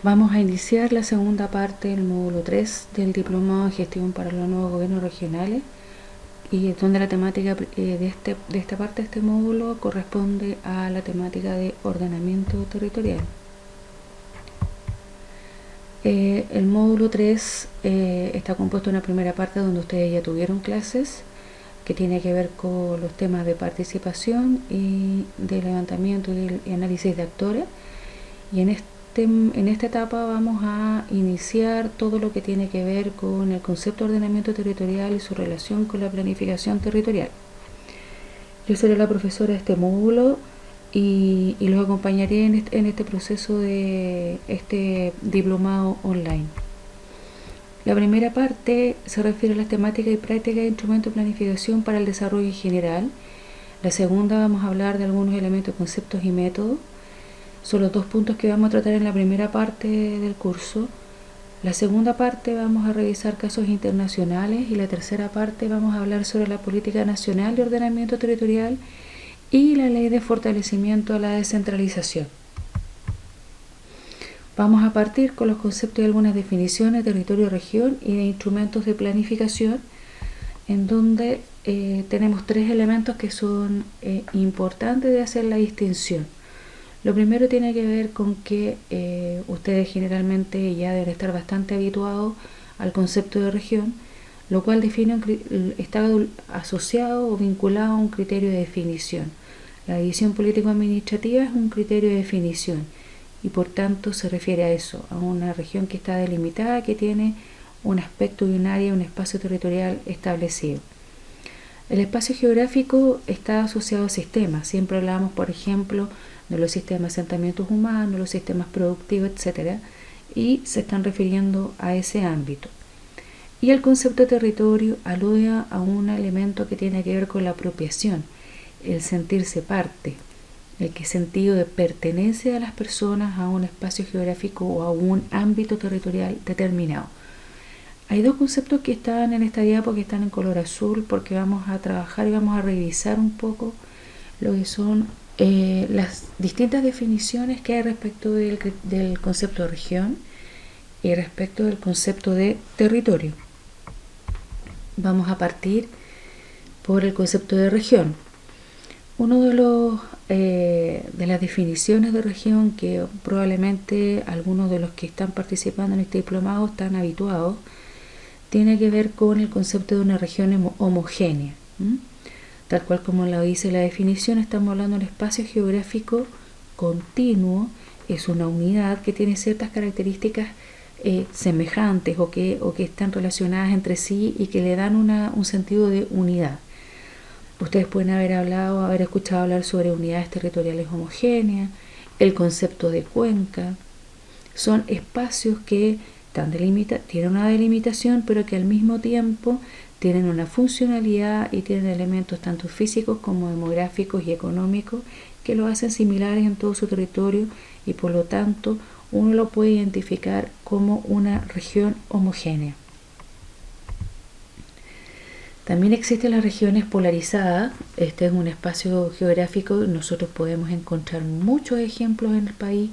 Vamos a iniciar la segunda parte del módulo 3 del Diplomado en Gestión para los Nuevos Gobiernos Regionales, y donde la temática de esta parte de este módulo corresponde a la temática de ordenamiento territorial. El módulo 3 está compuesto de una primera parte donde ustedes ya tuvieron clases, que tiene que ver con los temas de participación y de levantamiento y análisis de actores, y en esta etapa vamos a iniciar todo lo que tiene que ver con el concepto de ordenamiento territorial y su relación con la planificación territorial. Yo seré la profesora de este módulo y los acompañaré en este proceso de este diplomado online. La primera parte se refiere a las temáticas y prácticas de instrumentos de planificación para el desarrollo en general. La segunda vamos a hablar de algunos elementos, conceptos y métodos. Son los dos puntos que vamos a tratar en la primera parte del curso. La segunda parte vamos a revisar casos internacionales y la tercera parte vamos a hablar sobre la Política Nacional de Ordenamiento Territorial y la Ley de Fortalecimiento a la Descentralización. Vamos a partir con los conceptos y algunas definiciones de territorio-región y de instrumentos de planificación, en donde tenemos tres elementos que son importantes de hacer la distinción. Lo primero tiene que ver con que ustedes generalmente ya deben estar bastante habituados al concepto de región, lo cual está asociado o vinculado a un criterio de definición. La división político-administrativa es un criterio de definición y por tanto se refiere a eso, a una región que está delimitada, que tiene un aspecto y un área, un espacio territorial establecido. El espacio geográfico está asociado a sistemas. Siempre hablamos, por ejemplo, de los sistemas de asentamientos humanos, los sistemas productivos, etc. Y se están refiriendo a ese ámbito. Y el concepto de territorio alude a un elemento que tiene que ver con la apropiación, el sentirse parte, el sentido de pertenencia a las personas a un espacio geográfico o a un ámbito territorial determinado. Hay dos conceptos que están en esta diapo, que están en color azul, porque vamos a trabajar y vamos a revisar un poco lo que son las distintas definiciones que hay respecto del concepto de región y respecto del concepto de territorio. Vamos a partir por el concepto de región. Uno de las definiciones de región que probablemente algunos de los que están participando en este diplomado están habituados, tiene que ver con el concepto de una región homogénea. Tal cual como lo dice la definición, estamos hablando de un espacio geográfico continuo, es una unidad que tiene ciertas características semejantes o que están relacionadas entre sí y que le dan un sentido de unidad. Ustedes pueden haber escuchado hablar sobre unidades territoriales homogéneas, el concepto de cuenca. Son espacios que tienen una delimitación, pero que al mismo tiempo tienen una funcionalidad y tienen elementos tanto físicos como demográficos y económicos que lo hacen similares en todo su territorio, y por lo tanto uno lo puede identificar como una región homogénea. También existen las regiones polarizadas. Este es un espacio geográfico. Nosotros podemos encontrar muchos ejemplos en el país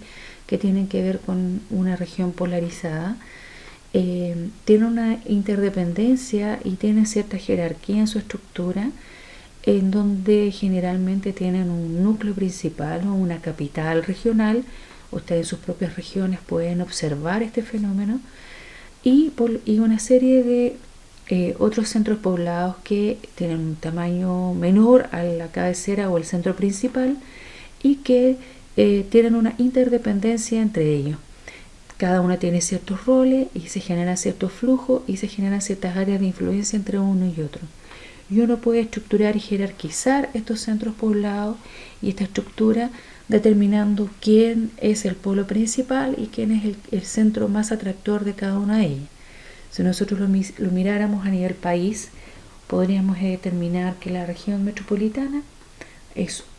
que tienen que ver con una región polarizada. Tiene una interdependencia y tiene cierta jerarquía en su estructura, en donde generalmente tienen un núcleo principal o una capital regional. Ustedes en sus propias regiones pueden observar este fenómeno y una serie de otros centros poblados que tienen un tamaño menor a la cabecera o el centro principal y que tienen una interdependencia entre ellos. Cada una tiene ciertos roles y se generan ciertos flujos y se generan ciertas áreas de influencia entre uno y otro. Y uno puede estructurar y jerarquizar estos centros poblados y esta estructura determinando quién es el polo principal y quién es el centro más atractor de cada una de ellas. Si nosotros lo miráramos a nivel país, podríamos determinar que la región metropolitana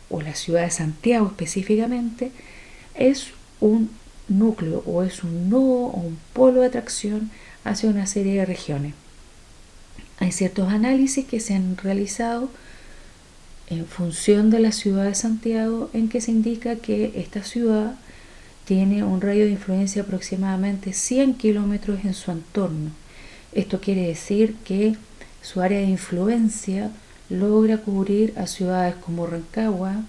o la ciudad de Santiago específicamente, es un núcleo o es un nodo o un polo de atracción hacia una serie de regiones. Hay ciertos análisis que se han realizado en función de la ciudad de Santiago, en que se indica que esta ciudad tiene un radio de influencia de aproximadamente 100 kilómetros en su entorno. Esto quiere decir que su área de influencia logra cubrir a ciudades como Rancagua,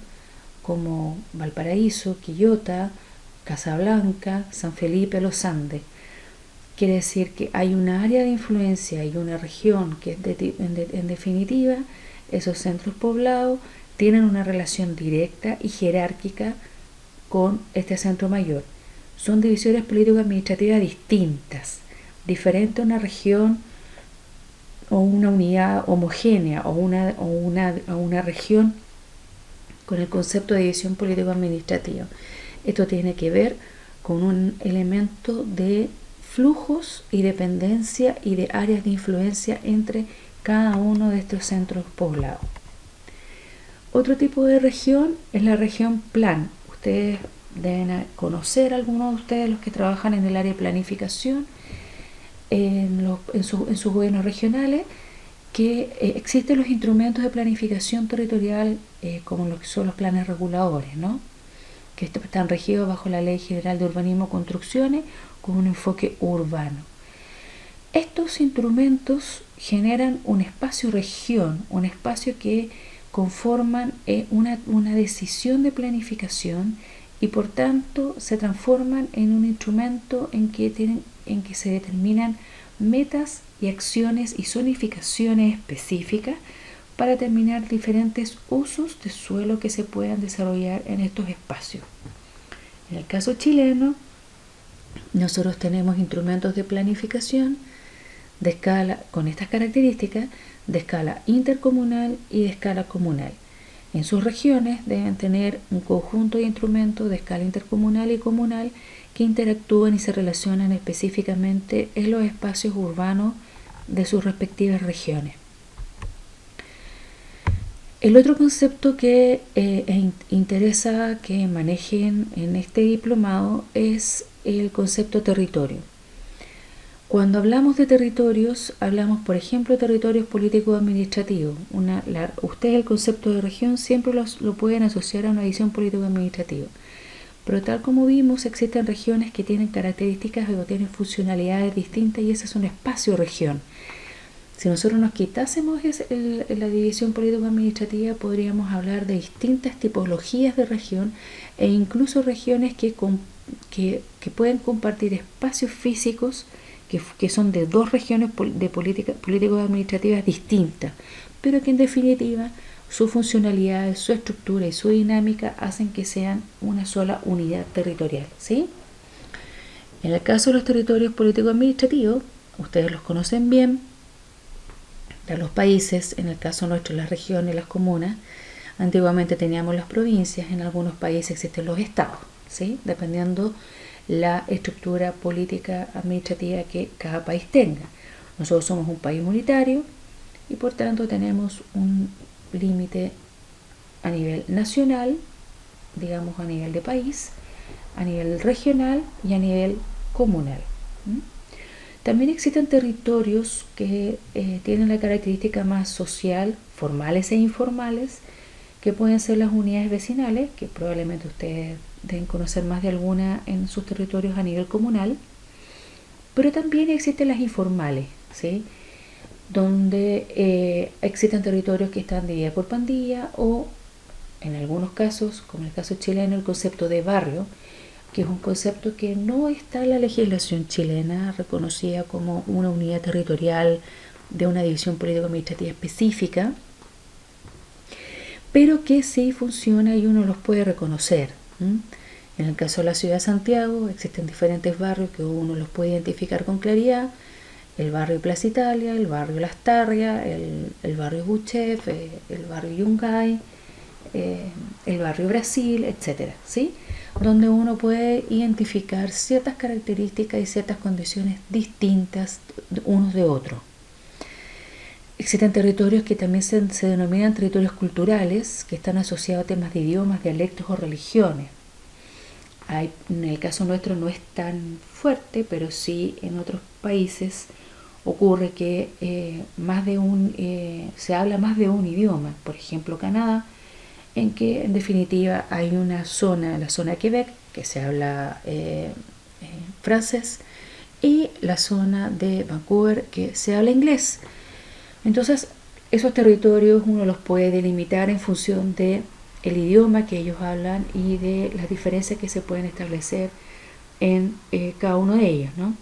como Valparaíso, Quillota, Casablanca, San Felipe, Los Andes. Quiere decir que hay una área de influencia y una región que en definitiva esos centros poblados tienen una relación directa y jerárquica con este centro mayor. Son divisiones político-administrativas distintas, diferente a una región o una unidad homogénea o una región con el concepto de división político-administrativa. Esto tiene que ver con un elemento de flujos y dependencia y de áreas de influencia entre cada uno de estos centros poblados. Otro tipo de región es la región plan. Ustedes deben conocer, algunos de ustedes, los que trabajan en el área de planificación, en sus gobiernos regionales, que existen los instrumentos de planificación territorial como lo que son los planes reguladores, ¿no? Que están regidos bajo la Ley General de Urbanismo y Construcciones con un enfoque urbano. Estos instrumentos generan un espacio-región, un espacio que conforman una decisión de planificación y por tanto se transforman en un instrumento en que se determinan metas y acciones y zonificaciones específicas para determinar diferentes usos de suelo que se puedan desarrollar en estos espacios. En el caso chileno, nosotros tenemos instrumentos de planificación de escala con estas características de escala intercomunal y de escala comunal. En sus regiones deben tener un conjunto de instrumentos de escala intercomunal y comunal que interactúan y se relacionan específicamente en los espacios urbanos de sus respectivas regiones. El otro concepto que interesa que manejen en este diplomado es el concepto territorio. Cuando hablamos de territorios, hablamos, por ejemplo, de territorios políticos administrativos. Ustedes el concepto de región siempre lo pueden asociar a una visión político-administrativa. Pero tal como vimos, existen regiones que tienen características o tienen funcionalidades distintas y ese es un espacio-región. Si nosotros nos quitásemos la división político-administrativa, podríamos hablar de distintas tipologías de región e incluso regiones que pueden compartir espacios físicos que son de dos regiones de político-administrativas distintas, pero que en definitiva su funcionalidad, su estructura y su dinámica hacen que sean una sola unidad territorial, ¿sí? En el caso de los territorios político-administrativos, ustedes los conocen bien, de los países, en el caso nuestro las regiones, las comunas. Antiguamente teníamos las provincias, en algunos países existen los estados, ¿sí? Dependiendo la estructura política administrativa que cada país tenga. Nosotros somos un país unitario y por tanto tenemos un límite a nivel nacional, digamos a nivel de país, a nivel regional y a nivel comunal. También existen territorios que tienen la característica más social, formales e informales, que pueden ser las unidades vecinales, que probablemente ustedes deben conocer más de alguna en sus territorios a nivel comunal, pero también existen las informales, ¿sí? Donde existen territorios que están divididos por pandilla o, en algunos casos, como en el caso chileno, el concepto de barrio, que es un concepto que no está en la legislación chilena reconocida como una unidad territorial de una división político-administrativa específica, pero que sí funciona y uno los puede reconocer. En el caso de la ciudad de Santiago existen diferentes barrios que uno los puede identificar con claridad: el barrio Plaza Italia, el barrio Las Tarrias, el barrio Buchef, el barrio Yungay, el barrio Brasil, etcétera, ¿sí? Donde uno puede identificar ciertas características y ciertas condiciones distintas unos de otros. Existen territorios que también se denominan territorios culturales, que están asociados a temas de idiomas, dialectos o religiones. En el caso nuestro no es tan fuerte, pero sí en otros países ocurre que se habla más de un idioma. Por ejemplo, Canadá, en que en definitiva hay una zona, la zona de Quebec, que se habla francés, y la zona de Vancouver, que se habla inglés. Entonces, esos territorios uno los puede delimitar en función de el idioma que ellos hablan y de las diferencias que se pueden establecer en cada uno de ellos, ¿no?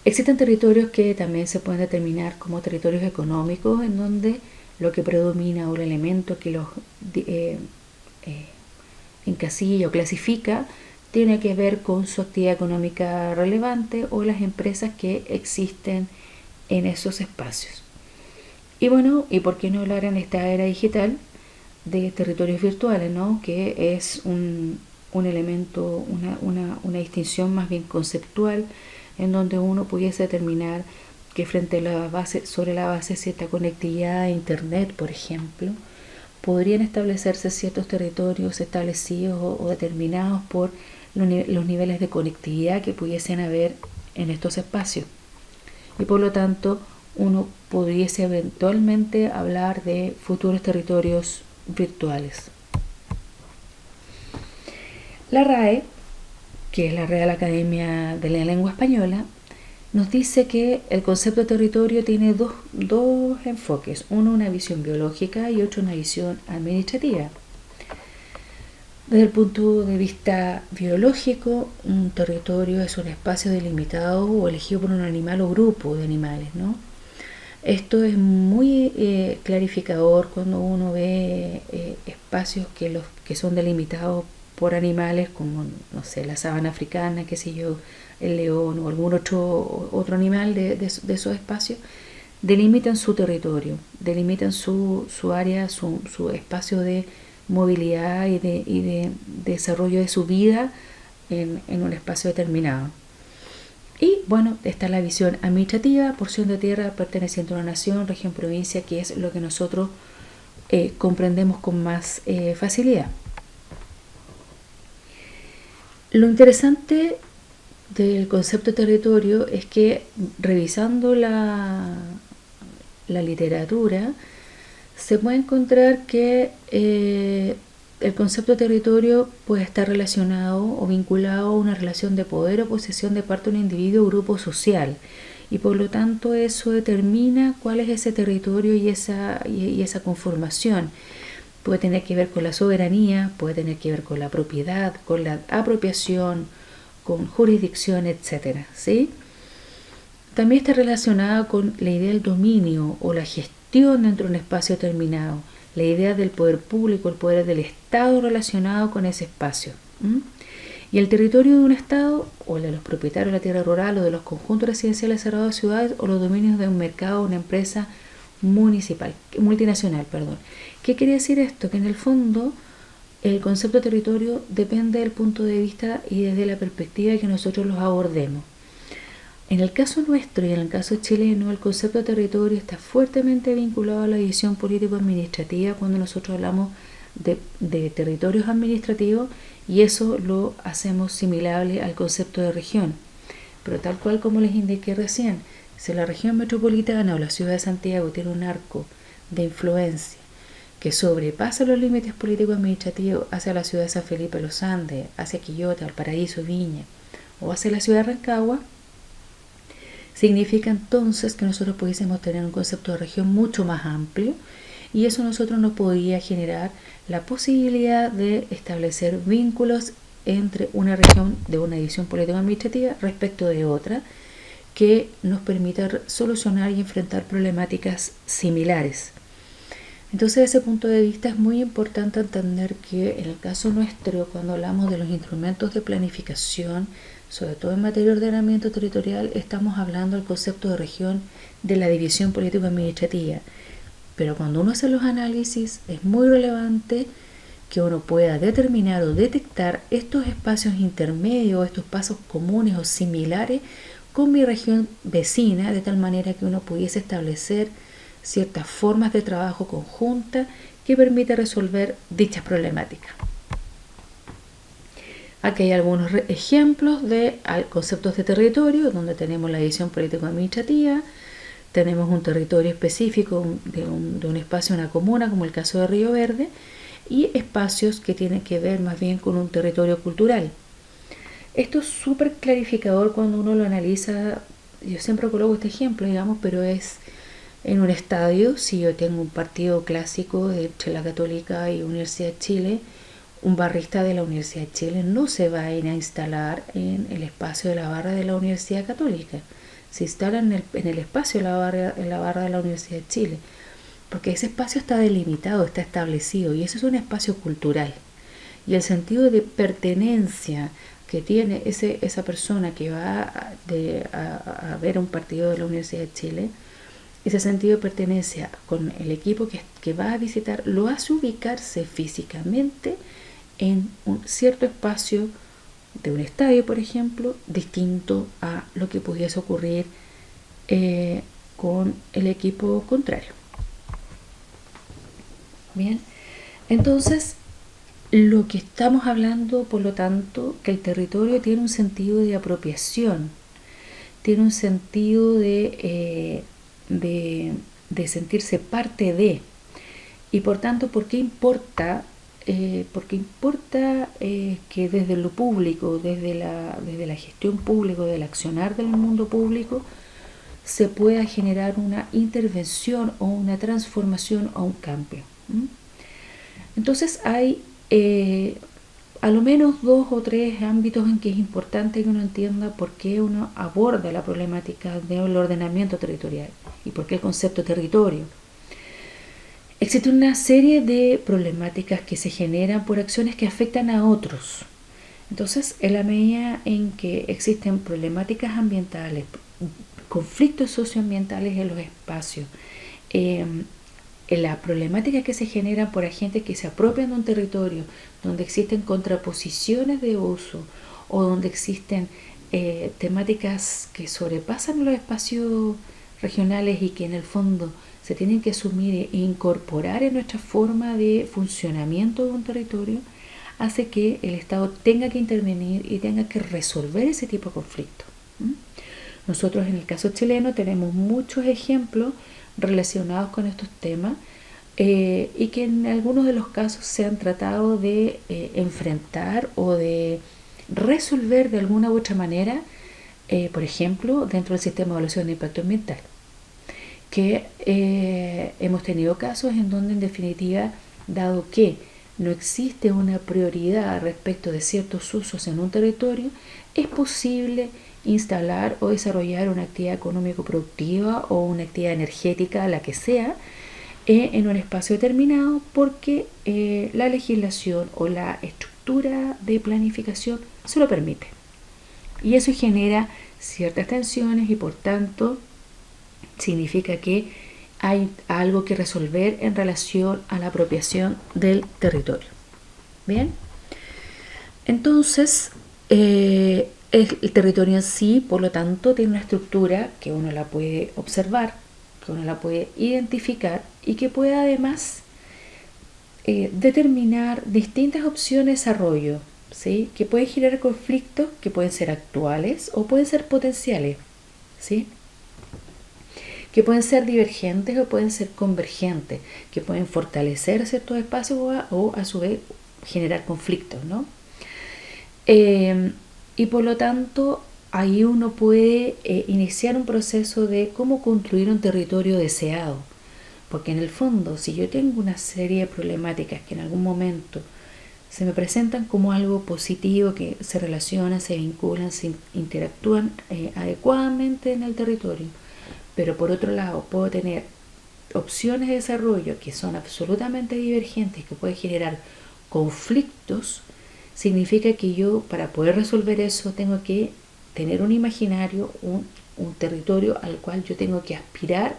Existen territorios que también se pueden determinar como territorios económicos, en donde lo que predomina o el elemento que los encasilla o clasifica tiene que ver con su actividad económica relevante o las empresas que existen en esos espacios. Y bueno, ¿y por qué no hablar en esta era digital de territorios virtuales, ¿no? Que es un elemento, una distinción más bien conceptual, en donde uno pudiese determinar que sobre la base de cierta conectividad a internet, por ejemplo, podrían establecerse ciertos territorios establecidos o determinados por los niveles de conectividad que pudiesen haber en estos espacios. Y por lo tanto, uno pudiese eventualmente hablar de futuros territorios virtuales. La RAE, que es la Real Academia de la Lengua Española, nos dice que el concepto de territorio tiene dos enfoques, uno una visión biológica y otro una visión administrativa. Desde el punto de vista biológico, un territorio es un espacio delimitado o elegido por un animal o grupo de animales, ¿no? Esto es muy clarificador cuando uno ve espacios que son delimitados por animales como, no sé, la sabana africana, qué sé yo, el león o algún otro animal de esos espacios. Delimitan su territorio, delimitan su área, su espacio de movilidad y de desarrollo de su vida en un espacio determinado. Y bueno, está la visión administrativa, porción de tierra perteneciente a una nación, región, provincia, que es lo que nosotros comprendemos con más facilidad. Lo interesante del concepto de territorio es que, revisando la literatura, se puede encontrar que el concepto de territorio puede estar relacionado o vinculado a una relación de poder o posesión de parte de un individuo o grupo social, y por lo tanto eso determina cuál es ese territorio y esa conformación. Puede tener que ver con la soberanía, puede tener que ver con la propiedad, con la apropiación, con jurisdicción, etc. ¿Sí? También está relacionada con la idea del dominio o la gestión dentro de un espacio determinado, la idea del poder público, el poder del Estado relacionado con ese espacio. Y el territorio de un Estado, o el de los propietarios de la tierra rural, o de los conjuntos residenciales cerrados de ciudades, o los dominios de un mercado o una empresa multinacional. ¿Qué quiere decir esto? Que en el fondo el concepto de territorio depende del punto de vista y desde la perspectiva que nosotros los abordemos. En el caso nuestro y en el caso chileno, el concepto de territorio está fuertemente vinculado a la división político-administrativa cuando nosotros hablamos de territorios administrativos, y eso lo hacemos similable al concepto de región. Pero tal cual como les indiqué recién, si la región metropolitana o la ciudad de Santiago tiene un arco de influencia que sobrepasa los límites político-administrativos hacia la ciudad de San Felipe de los Andes, hacia Quillota, Valparaíso, Viña o hacia la ciudad de Rancagua, significa entonces que nosotros pudiésemos tener un concepto de región mucho más amplio, y eso nosotros nos podría generar la posibilidad de establecer vínculos entre una región de una división político-administrativa respecto de otra, que nos permita solucionar y enfrentar problemáticas similares. Entonces, desde ese punto de vista es muy importante entender que en el caso nuestro, cuando hablamos de los instrumentos de planificación, sobre todo en materia de ordenamiento territorial, estamos hablando del concepto de región de la división político-administrativa. Pero cuando uno hace los análisis, es muy relevante que uno pueda determinar o detectar estos espacios intermedios, estos pasos comunes o similares con mi región vecina, de tal manera que uno pudiese establecer ciertas formas de trabajo conjunta que permita resolver dichas problemáticas. Aquí hay algunos ejemplos de conceptos de territorio, donde tenemos la división político-administrativa, tenemos un territorio específico de un espacio, una comuna, como el caso de Río Verde, y espacios que tienen que ver más bien con un territorio cultural. Esto es súper clarificador cuando uno lo analiza. Yo siempre coloco este ejemplo, digamos, pero es en un estadio. Si yo tengo un partido clásico entre la Católica y Universidad de Chile, un barrista de la Universidad de Chile no se va a ir a instalar en el espacio de la barra de la Universidad Católica. Se instala en el espacio en la barra de la Universidad de Chile, porque ese espacio está delimitado, está establecido, y eso es un espacio cultural. Y el sentido de pertenencia que tiene esa persona que va a ver un partido de la Universidad de Chile, ese sentido de pertenencia con el equipo que va a visitar, lo hace ubicarse físicamente en un cierto espacio de un estadio, por ejemplo, distinto a lo que pudiese ocurrir con el equipo contrario. Bien, entonces lo que estamos hablando, por lo tanto, que el territorio tiene un sentido de apropiación, tiene un sentido de sentirse parte de, y por tanto, ¿por qué importa? Porque importa que desde lo público, desde la gestión pública, del accionar del mundo público, se pueda generar una intervención o una transformación o un cambio. Entonces hay a lo menos 2 o 3 ámbitos en que es importante que uno entienda por qué uno aborda la problemática del ordenamiento territorial y por qué el concepto territorio. Existe una serie de problemáticas que se generan por acciones que afectan a otros. Entonces, en la medida en que existen problemáticas ambientales, conflictos socioambientales en los espacios, las problemáticas que se generan por agentes que se apropian de un territorio, donde existen contraposiciones de uso o donde existen temáticas que sobrepasan los espacios regionales y que en el fondo se tienen que asumir e incorporar en nuestra forma de funcionamiento de un territorio, hace que el Estado tenga que intervenir y tenga que resolver ese tipo de conflictos. Nosotros en el caso chileno tenemos muchos ejemplos relacionados con estos temas y que en algunos de los casos se han tratado de enfrentar o de resolver de alguna u otra manera, por ejemplo, dentro del sistema de evaluación de impacto ambiental, que hemos tenido casos en donde en definitiva, dado que no existe una prioridad respecto de ciertos usos en un territorio, es posible instalar o desarrollar una actividad económico-productiva o una actividad energética, la que sea, en un espacio determinado porque la legislación o la estructura de planificación se lo permite. Y eso genera ciertas tensiones y por tanto significa que hay algo que resolver en relación a la apropiación del territorio. Bien, entonces el territorio en sí, por lo tanto, tiene una estructura que uno la puede observar, que uno la puede identificar y que puede además determinar distintas opciones de desarrollo, ¿sí? Que pueden generar conflictos que pueden ser actuales o pueden ser potenciales, ¿sí? Que pueden ser divergentes o pueden ser convergentes, que pueden fortalecer ciertos espacios o a su vez generar conflictos, ¿no? Y por lo tanto, ahí uno puede iniciar un proceso de cómo construir un territorio deseado. Porque en el fondo, si yo tengo una serie de problemáticas que en algún momento se me presentan como algo positivo, que se relacionan, se vinculan, se interactúan adecuadamente en el territorio, pero por otro lado puedo tener opciones de desarrollo que son absolutamente divergentes, que pueden generar conflictos, significa que yo, para poder resolver eso, tengo que tener un imaginario, un territorio al cual yo tengo que aspirar,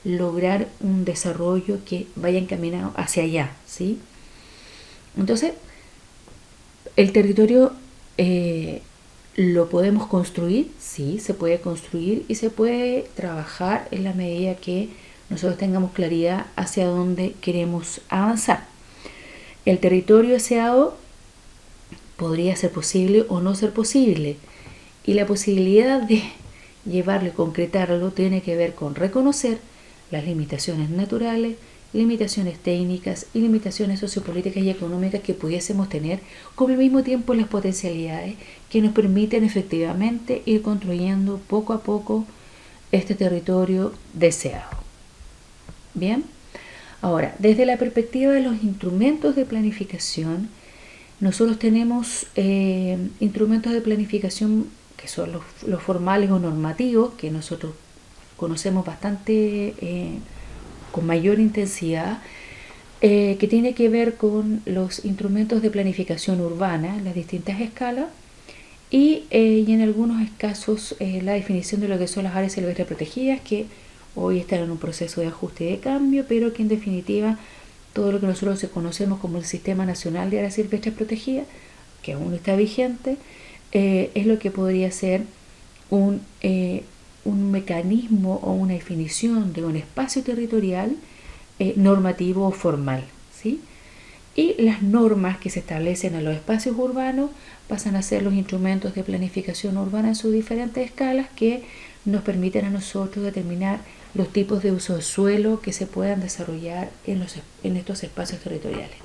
lograr un desarrollo que vaya encaminado hacia allá, ¿sí? Entonces, el territorio ¿lo podemos construir? Sí, se puede construir y se puede trabajar en la medida que nosotros tengamos claridad hacia dónde queremos avanzar. El territorio deseado podría ser posible o no ser posible, y la posibilidad de llevarlo y concretarlo tiene que ver con reconocer las limitaciones naturales limitaciones técnicas y limitaciones sociopolíticas y económicas que pudiésemos tener, como al mismo tiempo las potencialidades que nos permiten efectivamente ir construyendo poco a poco este territorio deseado. Bien, ahora, desde la perspectiva de los instrumentos de planificación, nosotros tenemos instrumentos de planificación que son los formales o normativos, que nosotros conocemos bastante con mayor intensidad, que tiene que ver con los instrumentos de planificación urbana, las distintas escalas, y en algunos casos la definición de lo que son las áreas silvestres protegidas, que hoy están en un proceso de ajuste y de cambio, pero que en definitiva todo lo que nosotros conocemos como el Sistema Nacional de Áreas Silvestres Protegidas, que aún está vigente, es lo que podría ser un mecanismo o una definición de un espacio territorial normativo o formal, ¿sí? Y las normas que se establecen en los espacios urbanos pasan a ser los instrumentos de planificación urbana en sus diferentes escalas que nos permiten a nosotros determinar los tipos de uso de suelo que se puedan desarrollar en estos espacios territoriales.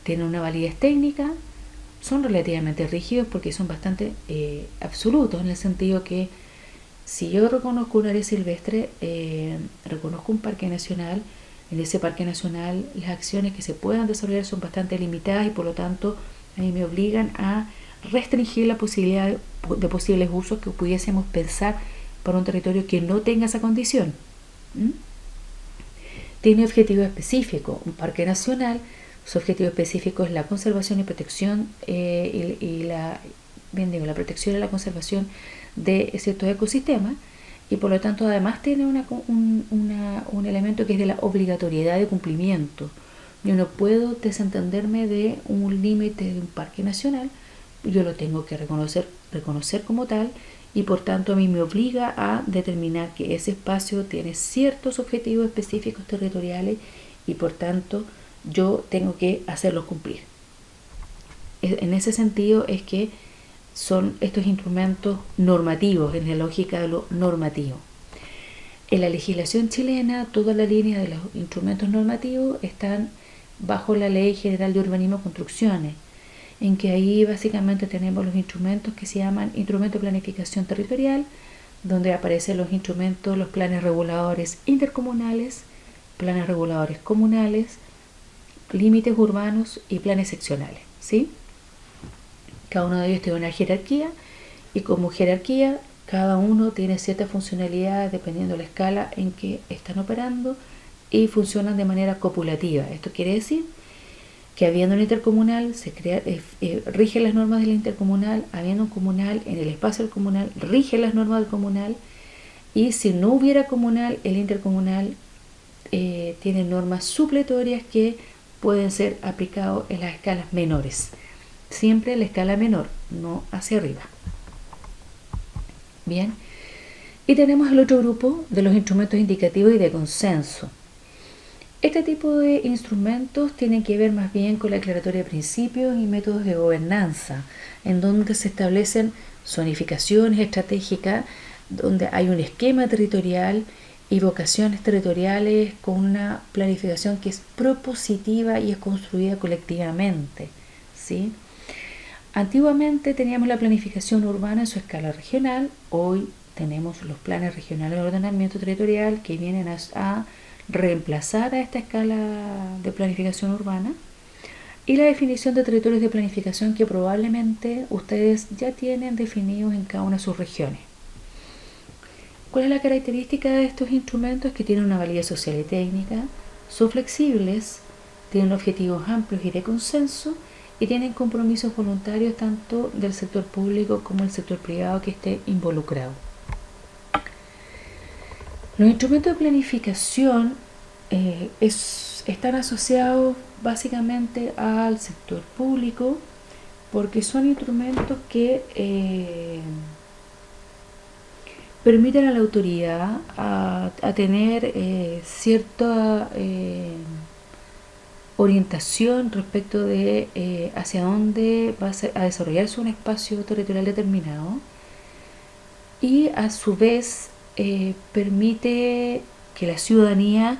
Tienen una validez técnica, son relativamente rígidos porque son bastante absolutos, en el sentido que si yo reconozco un área silvestre, reconozco un parque nacional, en ese parque nacional las acciones que se puedan desarrollar son bastante limitadas y por lo tanto a mí me obligan a restringir la posibilidad de posibles usos que pudiésemos pensar para un territorio que no tenga esa condición. Tiene objetivo específico. Un parque nacional, su objetivo específico es la conservación y protección la protección y la conservación de ciertos ecosistemas, y por lo tanto además tiene un elemento que es de la obligatoriedad de cumplimiento. Yo no puedo desentenderme de un límite de un parque nacional, yo lo tengo que reconocer como tal, y por tanto a mí me obliga a determinar que ese espacio tiene ciertos objetivos específicos territoriales y por tanto yo tengo que hacerlos cumplir. En ese sentido es que son estos instrumentos normativos, en la lógica de lo normativo. En la legislación chilena, toda la línea de los instrumentos normativos están bajo la Ley General de Urbanismo y Construcciones, en que ahí básicamente tenemos los instrumentos que se llaman instrumentos de planificación territorial, donde aparecen los instrumentos, los planes reguladores intercomunales, planes reguladores comunales, límites urbanos y planes seccionales, ¿sí? Cada uno de ellos tiene una jerarquía y como jerarquía cada uno tiene ciertas funcionalidades dependiendo de la escala en que están operando y funcionan de manera copulativa. Esto quiere decir que habiendo un intercomunal se rige las normas del intercomunal, habiendo un comunal en el espacio del comunal rige las normas del comunal, y si no hubiera comunal, el intercomunal tiene normas supletorias que pueden ser aplicadas en las escalas menores. Siempre la escala menor, no hacia arriba. Bien, y tenemos el otro grupo de los instrumentos indicativos y de consenso. Este tipo de instrumentos tienen que ver más bien con la aclaratoria de principios y métodos de gobernanza, en donde se establecen zonificaciones estratégicas, donde hay un esquema territorial y vocaciones territoriales con una planificación que es propositiva y es construida colectivamente, ¿sí? Antiguamente teníamos la planificación urbana en su escala regional, hoy tenemos los planes regionales de ordenamiento territorial que vienen a reemplazar a esta escala de planificación urbana, y la definición de territorios de planificación que probablemente ustedes ya tienen definidos en cada una de sus regiones. ¿Cuál es la característica de estos instrumentos? Que tienen una validez social y técnica, son flexibles, tienen objetivos amplios y de consenso, y tienen compromisos voluntarios tanto del sector público como del sector privado que esté involucrado. Los instrumentos de planificación están asociados básicamente al sector público porque son instrumentos que permiten a la autoridad a tener cierta orientación respecto de hacia dónde va a desarrollarse un espacio territorial determinado, y a su vez permite que la ciudadanía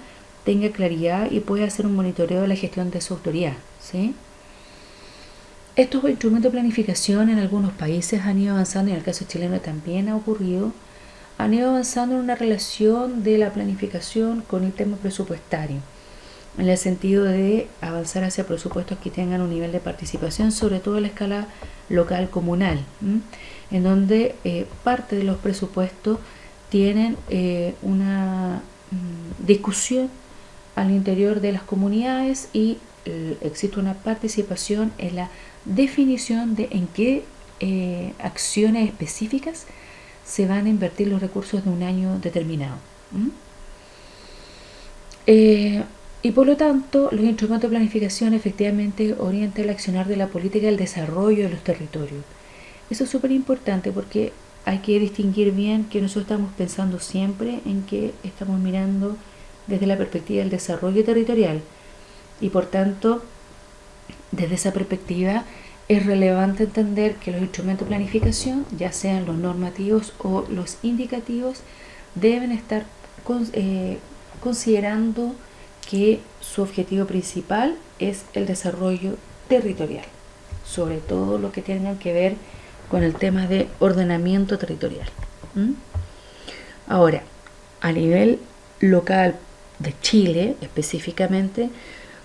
tenga claridad y pueda hacer un monitoreo de la gestión de su autoridad, ¿sí? Estos instrumentos de planificación en algunos países han ido avanzando, y en el caso chileno también ha ocurrido, han ido avanzando en una relación de la planificación con el tema presupuestario, en el sentido de avanzar hacia presupuestos que tengan un nivel de participación, sobre todo a la escala local comunal, en donde parte de los presupuestos tienen una discusión al interior de las comunidades y existe una participación en la definición de en qué acciones específicas se van a invertir los recursos de un año determinado. Y por lo tanto, los instrumentos de planificación efectivamente orientan el accionar de la política del desarrollo de los territorios. Eso es súper importante porque hay que distinguir bien que nosotros estamos pensando siempre en que estamos mirando desde la perspectiva del desarrollo territorial y por tanto, desde esa perspectiva es relevante entender que los instrumentos de planificación, ya sean los normativos o los indicativos, deben estar considerando que su objetivo principal es el desarrollo territorial, sobre todo lo que tengan que ver con el tema de ordenamiento territorial. Ahora, a nivel local de Chile específicamente,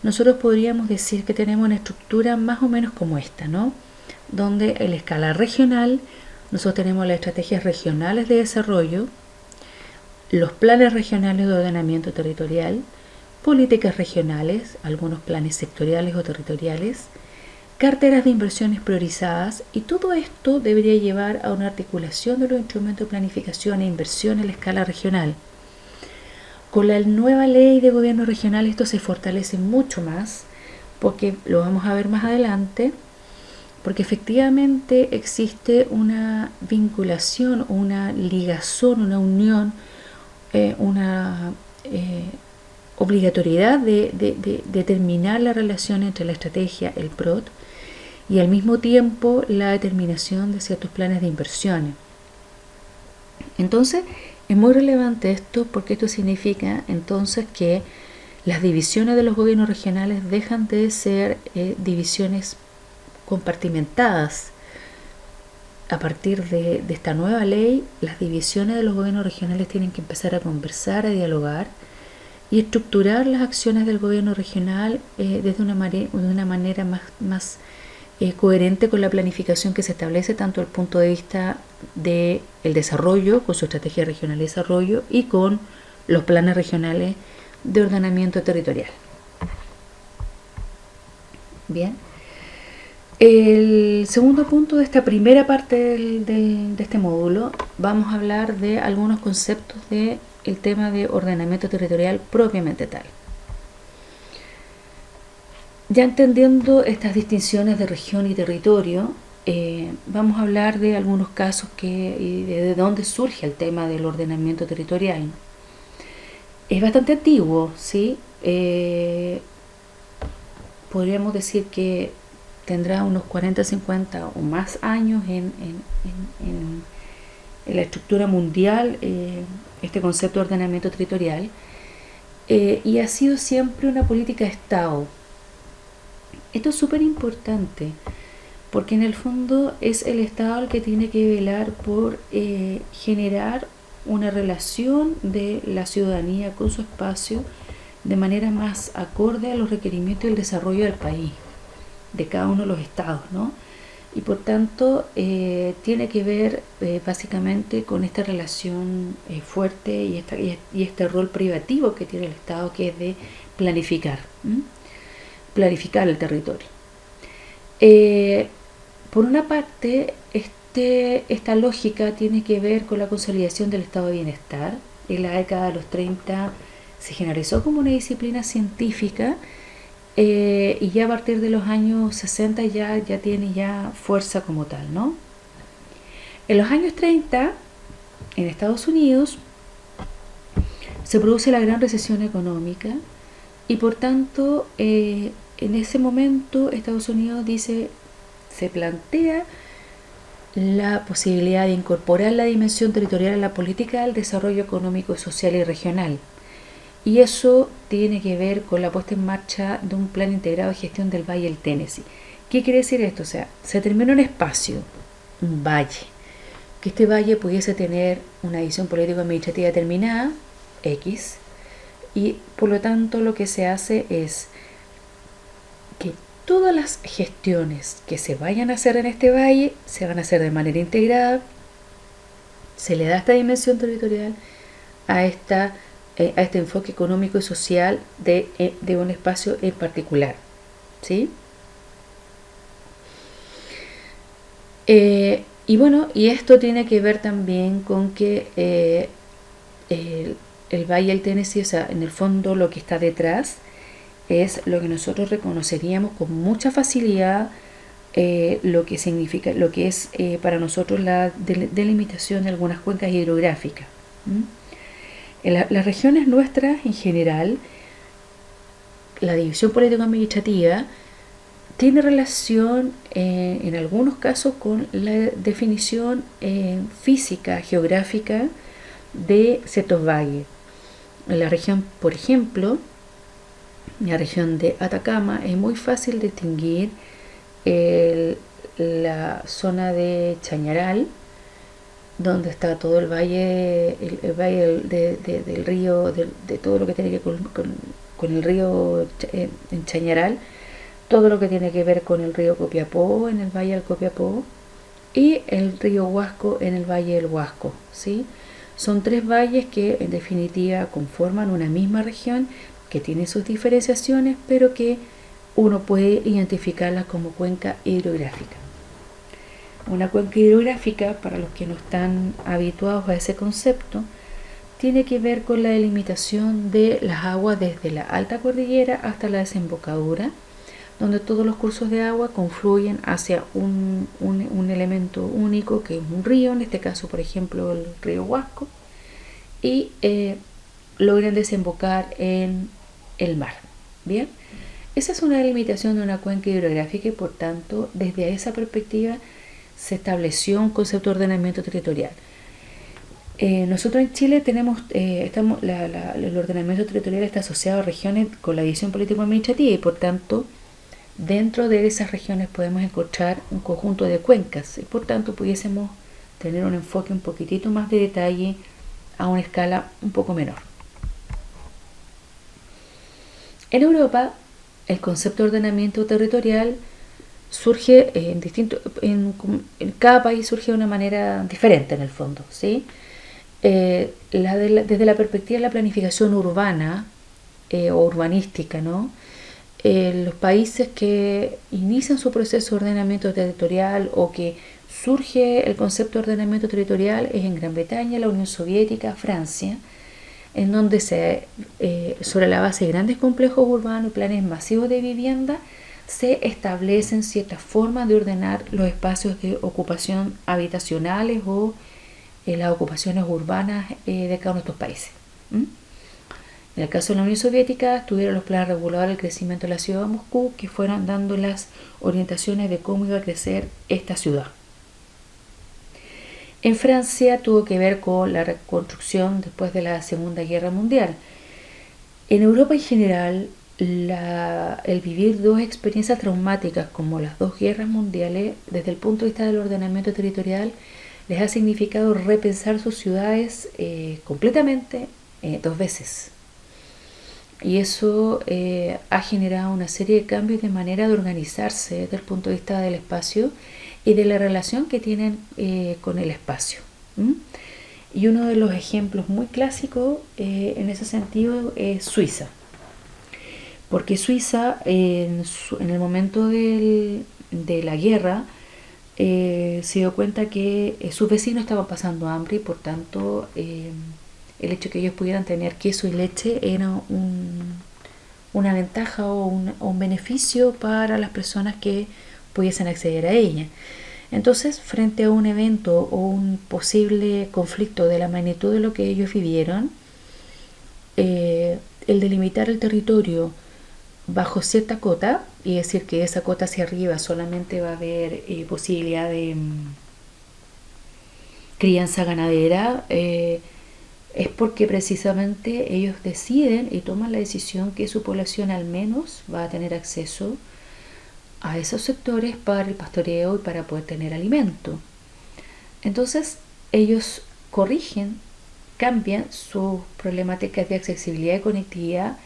nosotros podríamos decir que tenemos una estructura más o menos como esta, ¿no? Donde en la escala regional nosotros tenemos las estrategias regionales de desarrollo, los planes regionales de ordenamiento territorial, políticas regionales, algunos planes sectoriales o territoriales, carteras de inversiones priorizadas, y todo esto debería llevar a una articulación de los instrumentos de planificación e inversión en la escala regional. Con la nueva ley de gobierno regional esto se fortalece mucho más, porque lo vamos a ver más adelante, porque efectivamente existe una vinculación, una ligazón, una unión, una obligatoriedad de determinar la relación entre la estrategia, el PROT, y al mismo tiempo la determinación de ciertos planes de inversiones. Entonces, es muy relevante esto porque esto significa entonces que las divisiones de los gobiernos regionales dejan de ser divisiones compartimentadas. A partir de esta nueva ley, las divisiones de los gobiernos regionales tienen que empezar a conversar, a dialogar y estructurar las acciones del gobierno regional de una manera más coherente con la planificación que se establece tanto desde el punto de vista del desarrollo, con su estrategia regional de desarrollo, y con los planes regionales de ordenamiento territorial. Bien. El segundo punto de esta primera parte de este módulo, vamos a hablar de algunos conceptos del tema de ordenamiento territorial propiamente tal. Ya entendiendo estas distinciones de región y territorio, vamos a hablar de algunos casos y de dónde surge el tema del ordenamiento territorial. Es bastante antiguo, ¿sí? Podríamos decir que tendrá unos 40, 50 o más años en la estructura mundial este concepto de ordenamiento territorial, y ha sido siempre una política de Estado. Esto es súper importante porque en el fondo es el Estado el que tiene que velar por generar una relación de la ciudadanía con su espacio de manera más acorde a los requerimientos y el desarrollo del país, de cada uno de los estados, ¿no? Y por tanto tiene que ver básicamente con esta relación fuerte y este rol privativo que tiene el Estado, que es de planificar el territorio. Por una parte, esta lógica tiene que ver con la consolidación del estado de bienestar. En la década de los 30 se generalizó como una disciplina científica, y ya a partir de los años 60 ya tiene fuerza como tal, ¿no? En los años 30, en Estados Unidos, se produce la gran recesión económica y por tanto en ese momento Estados Unidos se plantea la posibilidad de incorporar la dimensión territorial a la política del desarrollo económico, social y regional. y eso tiene que ver con la puesta en marcha de un plan integrado de gestión del Valle del Tennessee. ¿Qué quiere decir esto? O sea, se terminó un espacio, un valle, que este valle pudiese tener una división político-administrativa determinada, X, y por lo tanto lo que se hace es que todas las gestiones que se vayan a hacer en este valle se van a hacer de manera integrada, se le da esta dimensión territorial a este enfoque económico y social de un espacio en particular, ¿sí? Y bueno, y esto tiene que ver también con que el Valle del Tennessee, o sea, en el fondo lo que está detrás es lo que nosotros reconoceríamos con mucha facilidad, lo que significa, lo que es para nosotros la delimitación de algunas cuencas hidrográficas. Las regiones nuestras en general, la división político-administrativa tiene relación en algunos casos con la definición física, geográfica de ciertos valles. En la región, por ejemplo, en la región de Atacama, es muy fácil distinguir la zona de Chañaral, donde está todo el valle, el valle del río, de todo lo que tiene que ver con el río en Chañaral, todo lo que tiene que ver con el río Copiapó, en el valle del Copiapó, y el río Huasco en el valle del Huasco, ¿sí? Son tres valles que en definitiva conforman una misma región que tiene sus diferenciaciones, pero que uno puede identificarlas como cuenca hidrográfica. Una cuenca hidrográfica, para los que no están habituados a ese concepto, tiene que ver con la delimitación de las aguas desde la alta cordillera hasta la desembocadura, donde todos los cursos de agua confluyen hacia un elemento único, que es un río, en este caso por ejemplo el río Huasco, y logran desembocar en el mar. Bien, esa es una delimitación de una cuenca hidrográfica y por tanto desde esa perspectiva se estableció un concepto de ordenamiento territorial. Nosotros en Chile tenemos, el ordenamiento territorial está asociado a regiones con la división político-administrativa y por tanto dentro de esas regiones podemos encontrar un conjunto de cuencas y por tanto pudiésemos tener un enfoque un poquitito más de detalle a una escala un poco menor. En Europa, el concepto de ordenamiento territorial surge en cada país surge de una manera diferente en el fondo, ¿sí? Desde la perspectiva de la planificación urbana o urbanística, ¿no? Los países que inician su proceso de ordenamiento territorial o que surge el concepto de ordenamiento territorial es en Gran Bretaña, la Unión Soviética, Francia, en donde sobre la base de grandes complejos urbanos y planes masivos de vivienda se establecen ciertas formas de ordenar los espacios de ocupación habitacionales o las ocupaciones urbanas de cada uno de estos países. En el caso de la Unión Soviética, tuvieron los planes reguladores del crecimiento de la ciudad de Moscú, que fueron dando las orientaciones de cómo iba a crecer esta ciudad. En Francia tuvo que ver con la reconstrucción después de la Segunda Guerra Mundial. En Europa en general, el vivir dos experiencias traumáticas como las dos guerras mundiales, desde el punto de vista del ordenamiento territorial, les ha significado repensar sus ciudades completamente dos veces. Y eso ha generado una serie de cambios de manera de organizarse desde el punto de vista del espacio y de la relación que tienen con el espacio. Y uno de los ejemplos muy clásicos en ese sentido es Suiza. Porque Suiza, en el momento de la guerra, se dio cuenta que sus vecinos estaban pasando hambre y por tanto el hecho de que ellos pudieran tener queso y leche era una ventaja o un beneficio para las personas que pudiesen acceder a ella. Entonces, frente a un evento o un posible conflicto de la magnitud de lo que ellos vivieron, el delimitar el territorio bajo cierta cota, y decir que esa cota hacia arriba solamente va a haber posibilidad de crianza ganadera, es porque precisamente ellos deciden y toman la decisión que su población al menos va a tener acceso a esos sectores para el pastoreo y para poder tener alimento. Entonces ellos corrigen, cambian sus problemáticas de accesibilidad y conectividad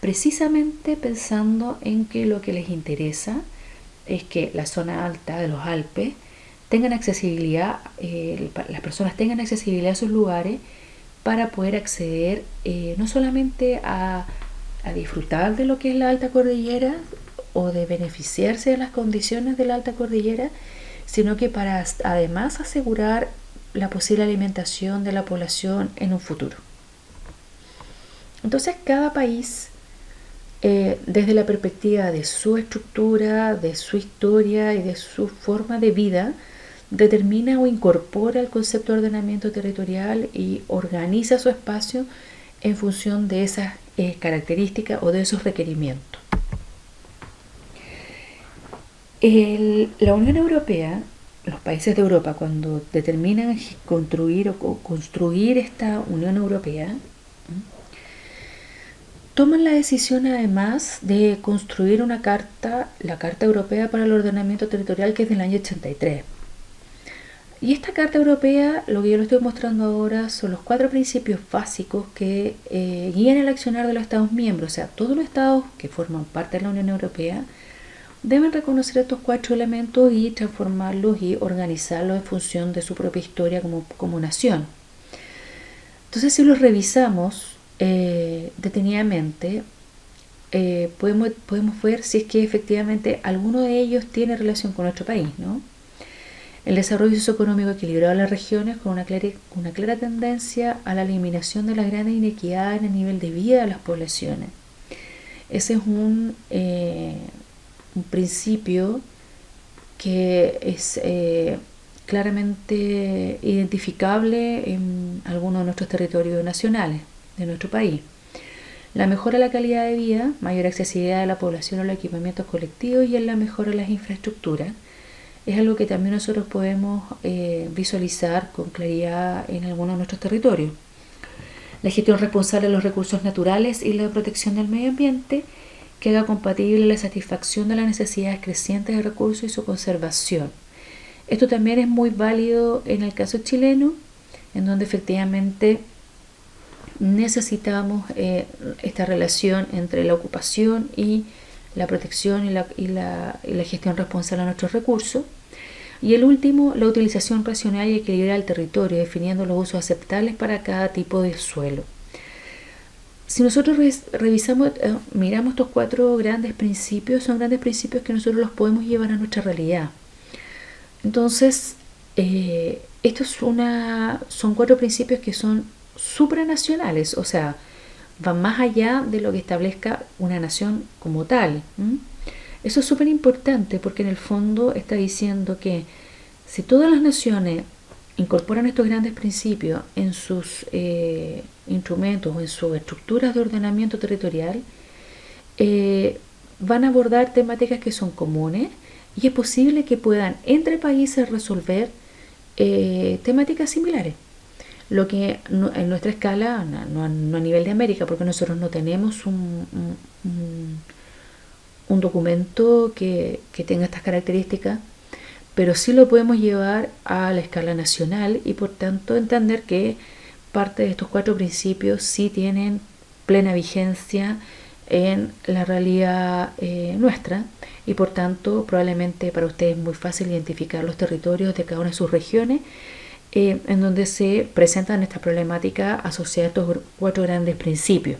precisamente pensando en que lo que les interesa es que la zona alta de los Alpes tengan accesibilidad, las personas tengan accesibilidad a sus lugares para poder acceder no solamente a disfrutar de lo que es la alta cordillera o de beneficiarse de las condiciones de la alta cordillera, sino que para además asegurar la posible alimentación de la población en un futuro. Entonces cada país, desde la perspectiva de su estructura, de su historia y de su forma de vida, determina o incorpora el concepto de ordenamiento territorial y organiza su espacio en función de esas características o de esos requerimientos. La Unión Europea, los países de Europa, cuando determinan construir esta Unión Europea, toman la decisión además de construir una carta, la Carta Europea para el Ordenamiento Territorial, que es del año 83. Y esta Carta Europea, lo que yo les estoy mostrando ahora, son los 4 principios básicos que guían el accionar de los Estados miembros. O sea, todos los Estados que forman parte de la Unión Europea deben reconocer estos 4 elementos y transformarlos y organizarlos en función de su propia historia como nación. Entonces, si los revisamos detenidamente, podemos ver si es que efectivamente alguno de ellos tiene relación con nuestro país, ¿no? El desarrollo socioeconómico equilibrado de las regiones con una clara tendencia a la eliminación de las grandes inequidades en el nivel de vida de las poblaciones. Ese es un principio que es claramente identificable en algunos de nuestros territorios nacionales de nuestro país. La mejora de la calidad de vida, mayor accesibilidad de la población a los equipamientos colectivos y en la mejora de las infraestructuras es algo que también nosotros podemos visualizar con claridad en algunos de nuestros territorios. La gestión responsable de los recursos naturales y la protección del medio ambiente que haga compatible la satisfacción de las necesidades crecientes de recursos y su conservación. Esto también es muy válido en el caso chileno, en donde efectivamente necesitamos esta relación entre la ocupación y la protección y la gestión responsable de nuestros recursos. Y el último, la utilización racional y equilibrada del territorio, definiendo los usos aceptables para cada tipo de suelo. Si nosotros revisamos, miramos estos 4 grandes principios, son grandes principios que nosotros los podemos llevar a nuestra realidad. Entonces, estos son 4 principios que son supranacionales, o sea, van más allá de lo que establezca una nación como tal. Eso es súper importante porque en el fondo está diciendo que si todas las naciones incorporan estos grandes principios en sus instrumentos o en sus estructuras de ordenamiento territorial, van a abordar temáticas que son comunes y es posible que puedan entre países resolver temáticas similares. Lo que en nuestra escala, no a nivel de América, porque nosotros no tenemos un documento que tenga estas características, pero sí lo podemos llevar a la escala nacional y por tanto entender que parte de estos 4 principios sí tienen plena vigencia en la realidad nuestra y por tanto probablemente para ustedes es muy fácil identificar los territorios de cada una de sus regiones en donde se presentan estas problemáticas asociadas a estos 4 grandes principios.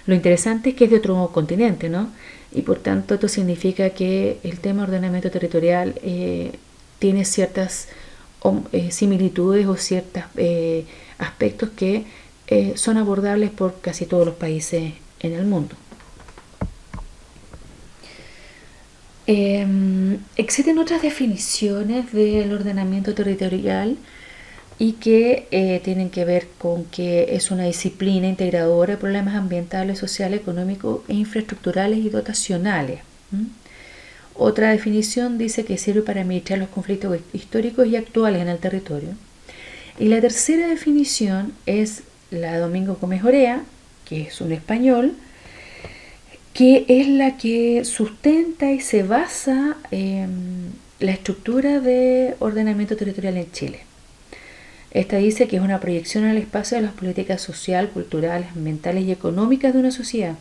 Lo interesante es que es de otro continente, ¿no? Y por tanto esto significa que el tema de ordenamiento territorial tiene ciertas similitudes o ciertos aspectos que son abordables por casi todos los países en el mundo. Existen otras definiciones del ordenamiento territorial y que tienen que ver con que es una disciplina integradora de problemas ambientales, sociales, económicos e infraestructurales y dotacionales. Otra definición dice que sirve para administrar los conflictos históricos y actuales en el territorio. Y la tercera definición es la Domingo Gómez Orea, que es un español, que es la que sustenta y se basa en la estructura de ordenamiento territorial en Chile. Esta dice que es una proyección al espacio de las políticas social, culturales, ambientales y económicas de una sociedad.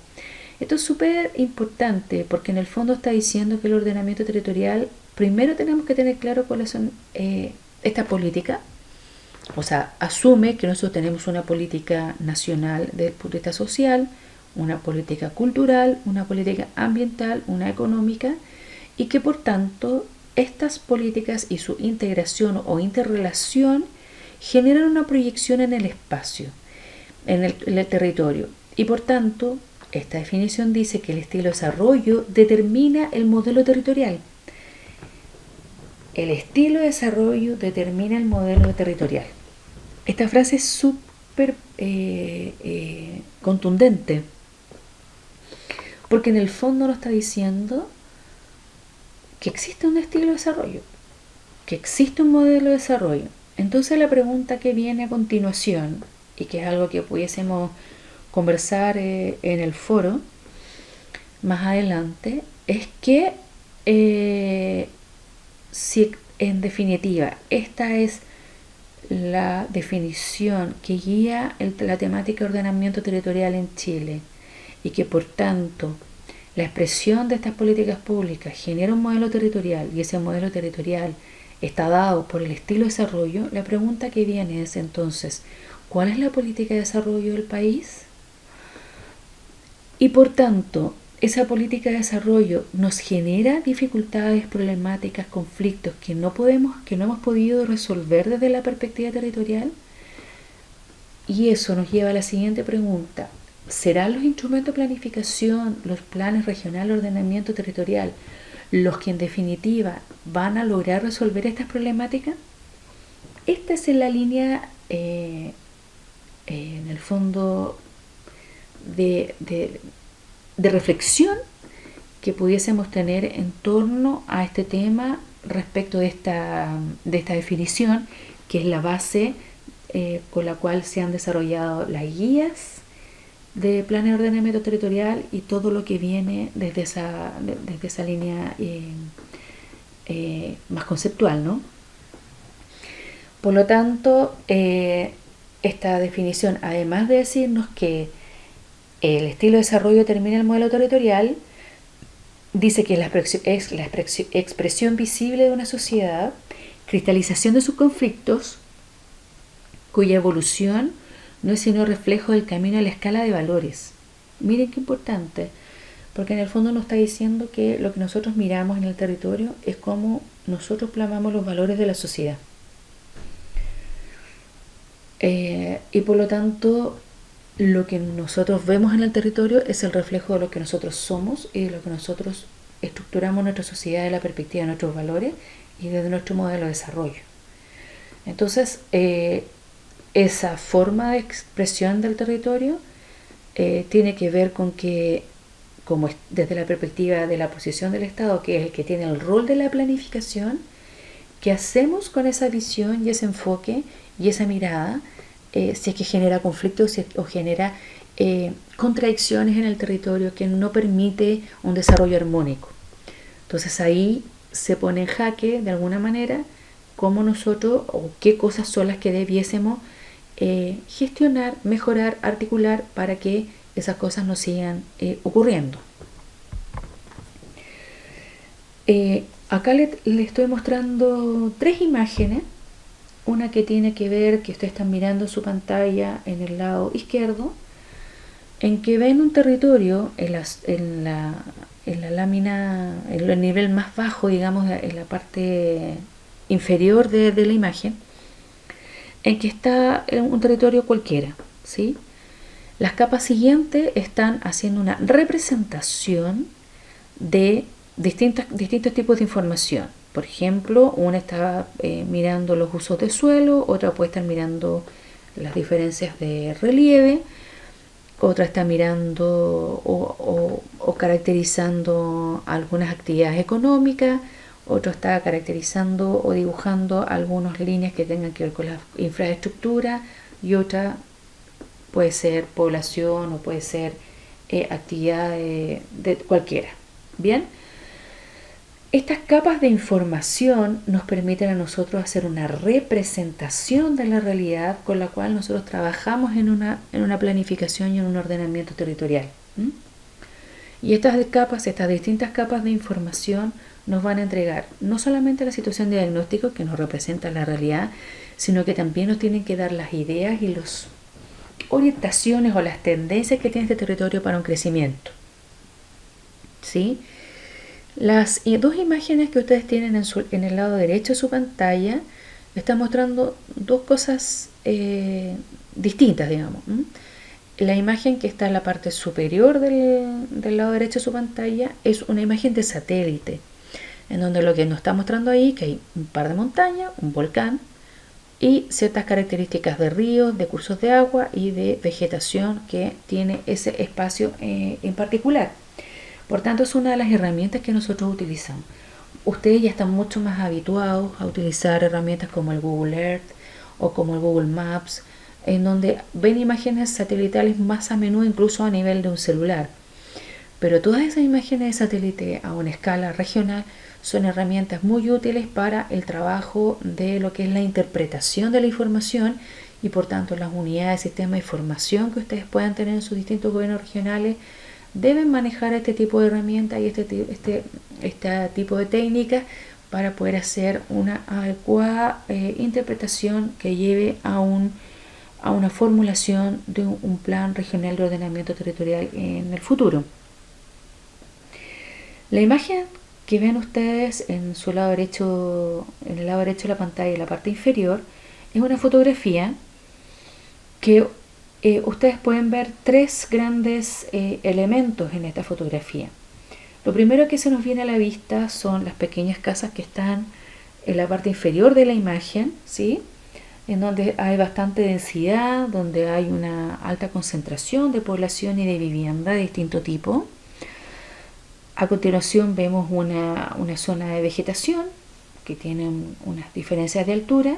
Esto es súper importante porque en el fondo está diciendo que el ordenamiento territorial, primero tenemos que tener claro cuáles son estas políticas. O sea, asume que nosotros tenemos una política nacional de política social, una política cultural, una política ambiental, una económica, y que por tanto estas políticas y su integración o interrelación generan una proyección en el espacio, en el territorio. Y por tanto, esta definición dice que el estilo de desarrollo determina el modelo territorial. El estilo de desarrollo determina el modelo territorial. Esta frase es súper contundente, porque en el fondo nos está diciendo que existe un estilo de desarrollo, que existe un modelo de desarrollo. Entonces la pregunta que viene a continuación, y que es algo que pudiésemos conversar en el foro más adelante, es que si en definitiva esta es la definición que guía la temática de ordenamiento territorial en Chile y que por tanto la expresión de estas políticas públicas genera un modelo territorial y ese modelo territorial está dado por el estilo de desarrollo, la pregunta que viene es entonces, ¿cuál es la política de desarrollo del país? Y por tanto, esa política de desarrollo nos genera dificultades, problemáticas, conflictos que no hemos podido resolver desde la perspectiva territorial. Y eso nos lleva a la siguiente pregunta. ¿Serán los instrumentos de planificación, los planes regionales de ordenamiento territorial, los que en definitiva van a lograr resolver estas problemáticas? Esta es la línea, en el fondo, de reflexión que pudiésemos tener en torno a este tema respecto de esta definición, que es la base con la cual se han desarrollado las guías de planes de ordenamiento territorial y todo lo que viene desde esa línea más conceptual, ¿no? Por lo tanto, esta definición, además de decirnos que el estilo de desarrollo determina el modelo territorial, dice que es la expresión visible de una sociedad, cristalización de sus conflictos, cuya evolución no es sino reflejo del camino a la escala de valores. Miren qué importante, porque en el fondo nos está diciendo que lo que nosotros miramos en el territorio es cómo nosotros plasmamos los valores de la sociedad. Y por lo tanto, lo que nosotros vemos en el territorio es el reflejo de lo que nosotros somos y de lo que nosotros estructuramos nuestra sociedad desde la perspectiva de nuestros valores y desde nuestro modelo de desarrollo. Entonces, esa forma de expresión del territorio tiene que ver con que, como desde la perspectiva de la posición del Estado, que es el que tiene el rol de la planificación, ¿qué hacemos con esa visión y ese enfoque y esa mirada? Si es que genera conflictos o genera contradicciones en el territorio que no permite un desarrollo armónico. Entonces ahí se pone en jaque de alguna manera cómo nosotros o qué cosas son las que debiésemos gestionar, mejorar, articular para que esas cosas no sigan ocurriendo. Acá le estoy mostrando 3 imágenes. Una que tiene que ver, que ustedes están mirando su pantalla en el lado izquierdo, en que ven un territorio en la lámina, en el nivel más bajo, digamos, en la parte inferior de la imagen, en que está un territorio cualquiera, ¿sí? Las capas siguientes están haciendo una representación de distintos tipos de información. Por ejemplo, una está mirando los usos de suelo, otra puede estar mirando las diferencias de relieve, otra está mirando o caracterizando algunas actividades económicas, otro está caracterizando o dibujando algunas líneas que tengan que ver con la infraestructura y otra Puede ser población o puede ser actividad de cualquiera. Bien, estas capas de información nos permiten a nosotros hacer una representación de la realidad con la cual nosotros trabajamos en una planificación y en un ordenamiento territorial. Y estas distintas capas de información nos van a entregar no solamente la situación de diagnóstico que nos representa la realidad, sino que también nos tienen que dar las ideas y las orientaciones o las tendencias que tiene este territorio para un crecimiento. ¿Sí? Las dos imágenes que ustedes tienen en el lado derecho de su pantalla están mostrando dos cosas distintas, digamos. La imagen que está en la parte superior del lado derecho de su pantalla es una imagen de satélite, en donde lo que nos está mostrando ahí que hay un par de montañas, un volcán y ciertas características de ríos, de cursos de agua y de vegetación que tiene ese espacio en particular. Por tanto, es una de las herramientas que nosotros utilizamos. Ustedes ya están mucho más habituados a utilizar herramientas como el Google Earth o como el Google Maps, en donde ven imágenes satelitales más a menudo incluso a nivel de un celular. Pero todas esas imágenes de satélite a una escala regional son herramientas muy útiles para el trabajo de lo que es la interpretación de la información y por tanto las unidades de sistema de información que ustedes puedan tener en sus distintos gobiernos regionales deben manejar este tipo de herramientas y este tipo de técnicas para poder hacer una adecuada interpretación que lleve a una formulación de un plan regional de ordenamiento territorial en el futuro. La imagen que ven ustedes en su lado derecho, en el lado derecho de la pantalla, en la parte inferior, es una fotografía que ustedes pueden ver tres grandes elementos en esta fotografía. Lo primero que se nos viene a la vista son las pequeñas casas que están en la parte inferior de la imagen, ¿sí? En donde hay bastante densidad, donde hay una alta concentración de población y de vivienda de distinto tipo. A continuación vemos una zona de vegetación que tiene unas diferencias de altura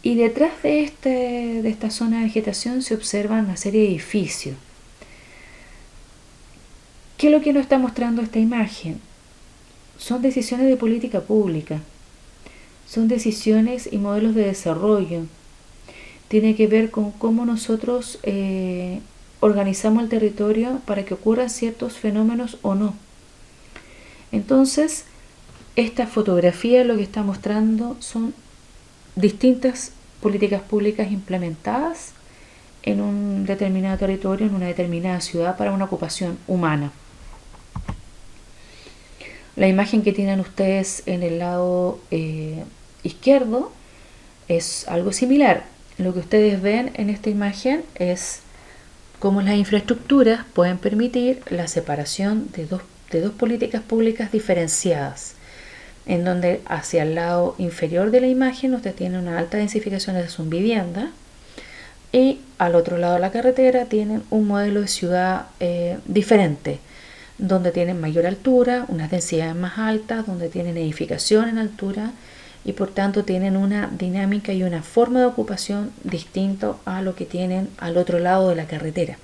y detrás de esta zona de vegetación se observan una serie de edificios. ¿Qué es lo que nos está mostrando esta imagen? Son decisiones de política pública, son decisiones y modelos de desarrollo. Tiene que ver con cómo nosotros organizamos el territorio para que ocurran ciertos fenómenos o no. Entonces, esta fotografía lo que está mostrando son distintas políticas públicas implementadas en un determinado territorio, en una determinada ciudad para una ocupación humana. La imagen que tienen ustedes en el lado izquierdo es algo similar. Lo que ustedes ven en esta imagen es cómo las infraestructuras pueden permitir la separación de dos políticas públicas diferenciadas, en donde hacia el lado inferior de la imagen usted tiene una alta densificación de su vivienda y al otro lado de la carretera tienen un modelo de ciudad diferente, donde tienen mayor altura, unas densidades más altas, donde tienen edificación en altura y por tanto tienen una dinámica y una forma de ocupación distinto a lo que tienen al otro lado de la carretera.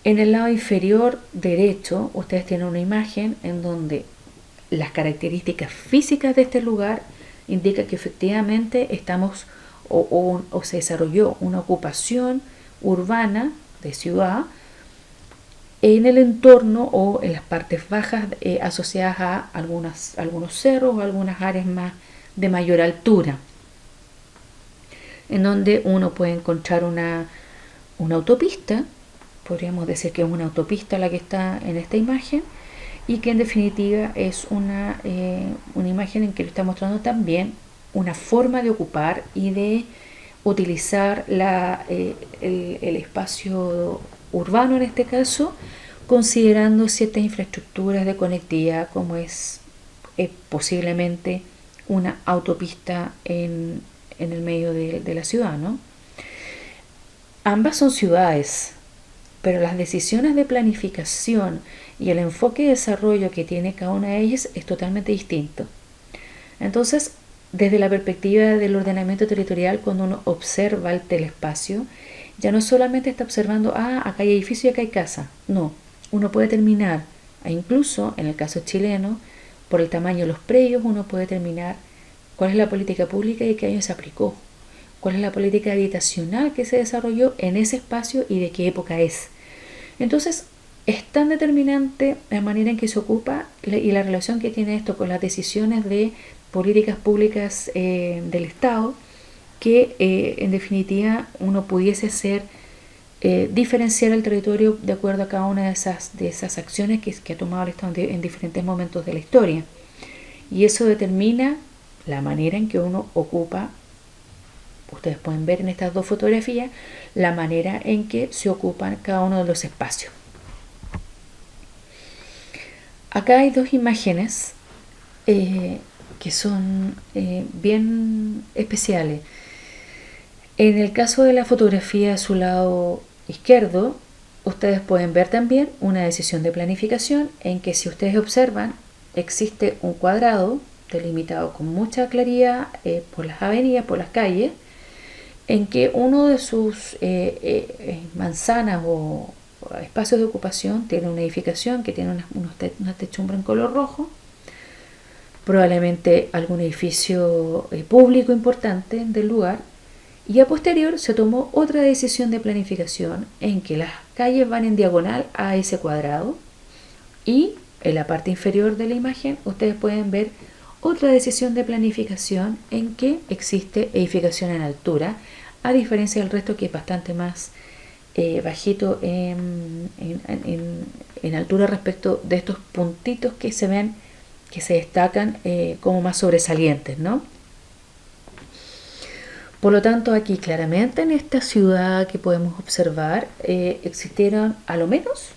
En el lado inferior derecho ustedes tienen una imagen en donde las características físicas de este lugar indican que efectivamente estamos o se desarrolló una ocupación urbana de ciudad en el entorno o en las partes bajas asociadas a algunos cerros o algunas áreas más de mayor altura, en donde uno puede encontrar una autopista. Podríamos decir que es una autopista la que está en esta imagen y que en definitiva es una imagen en que le está mostrando también una forma de ocupar y de utilizar el espacio urbano en este caso, considerando ciertas infraestructuras de conectividad como es posiblemente una autopista en el medio de la ciudad, ¿no? Ambas son ciudades, pero las decisiones de planificación y el enfoque de desarrollo que tiene cada una de ellas es totalmente distinto. Entonces, desde la perspectiva del ordenamiento territorial, cuando uno observa el telespacio, Ya no solamente está observando, acá hay edificio y acá hay casa. No, uno puede determinar, e incluso en el caso chileno, por el tamaño de los predios, uno puede determinar cuál es la política pública y qué año se aplicó, cuál es la política habitacional que se desarrolló en ese espacio y de qué época es. Entonces, es tan determinante la manera en que se ocupa y la relación que tiene esto con las decisiones de políticas públicas del Estado, que en definitiva uno pudiese diferenciar el territorio de acuerdo a cada una de esas acciones que ha tomado el Estado en diferentes momentos de la historia. Y eso determina la manera en que uno ocupa. Ustedes pueden ver en estas dos fotografías la manera en que se ocupan cada uno de los espacios. Acá hay dos imágenes que son bien especiales. En el caso de la fotografía a su lado izquierdo, ustedes pueden ver también una decisión de planificación en que, si ustedes observan, existe un cuadrado delimitado con mucha claridad por las avenidas, por las calles, en que uno de sus manzanas o espacios de ocupación tiene una edificación que tiene una techumbre en color rojo, probablemente algún edificio público importante del lugar, y a posterior se tomó otra decisión de planificación en que las calles van en diagonal a ese cuadrado, y en la parte inferior de la imagen ustedes pueden ver otra decisión de planificación en que existe edificación en altura, a diferencia del resto, que es bastante más bajito en altura respecto de estos puntitos que se ven, que se destacan como más sobresalientes, ¿no? Por lo tanto, aquí claramente en esta ciudad que podemos observar existieron a lo menos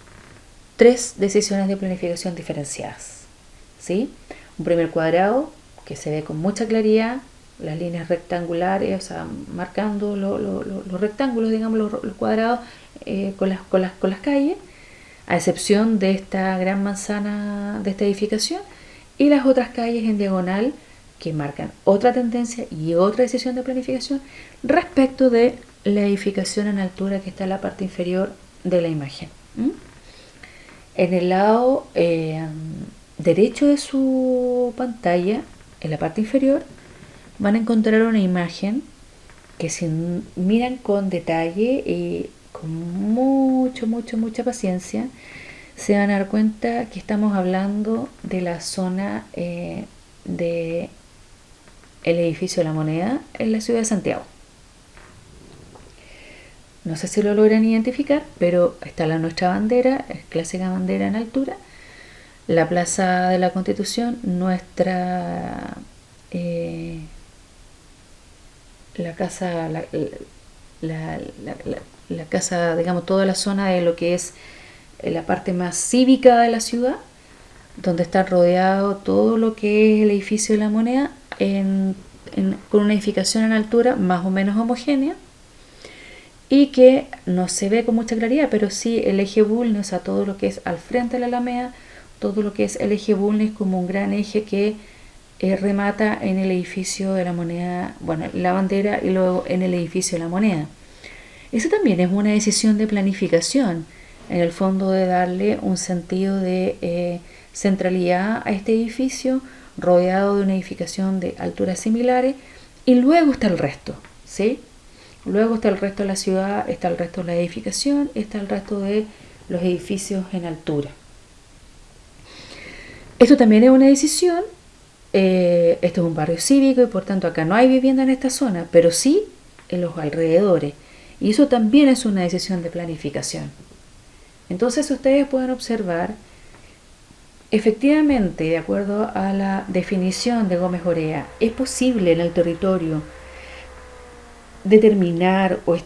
3 decisiones de planificación diferenciadas, ¿sí? Un primer cuadrado que se ve con mucha claridad, las líneas rectangulares, o sea, marcando los rectángulos, digamos, los cuadrados con las calles, a excepción de esta gran manzana de esta edificación, y las otras calles en diagonal que marcan otra tendencia y otra decisión de planificación respecto de la edificación en altura que está en la parte inferior de la imagen. En el lado derecho de su pantalla, en la parte inferior, van a encontrar una imagen que, si miran con detalle y con mucha paciencia, se van a dar cuenta que estamos hablando de la zona de el edificio de la Moneda en la ciudad de Santiago. No sé si lo logran identificar, pero está nuestra bandera, es clásica bandera en altura, la Plaza de la Constitución, nuestra la casa, digamos, toda la zona de lo que es la parte más cívica de la ciudad, donde está rodeado todo lo que es el edificio de la Moneda, con una edificación en altura más o menos homogénea, y que no se ve con mucha claridad, pero sí el eje Bulnes, o sea, todo lo que es al frente de la Alameda, todo lo que es el eje Bulnes como un gran eje que remata en el edificio de la Moneda, bueno, la bandera, y luego en el edificio de la Moneda. Eso también es una decisión de planificación, en el fondo, de darle un sentido de centralidad a este edificio, rodeado de una edificación de alturas similares, y luego está el resto, ¿sí? Luego está el resto de la ciudad, está el resto de la edificación, está el resto de los edificios en altura. Esto también es una decisión. Esto es un barrio cívico y por tanto acá no hay vivienda en esta zona, pero sí en los alrededores. Y eso también es una decisión de planificación. Entonces ustedes pueden observar, efectivamente, de acuerdo a la definición de Gómez Orea, es posible en el territorio determinar o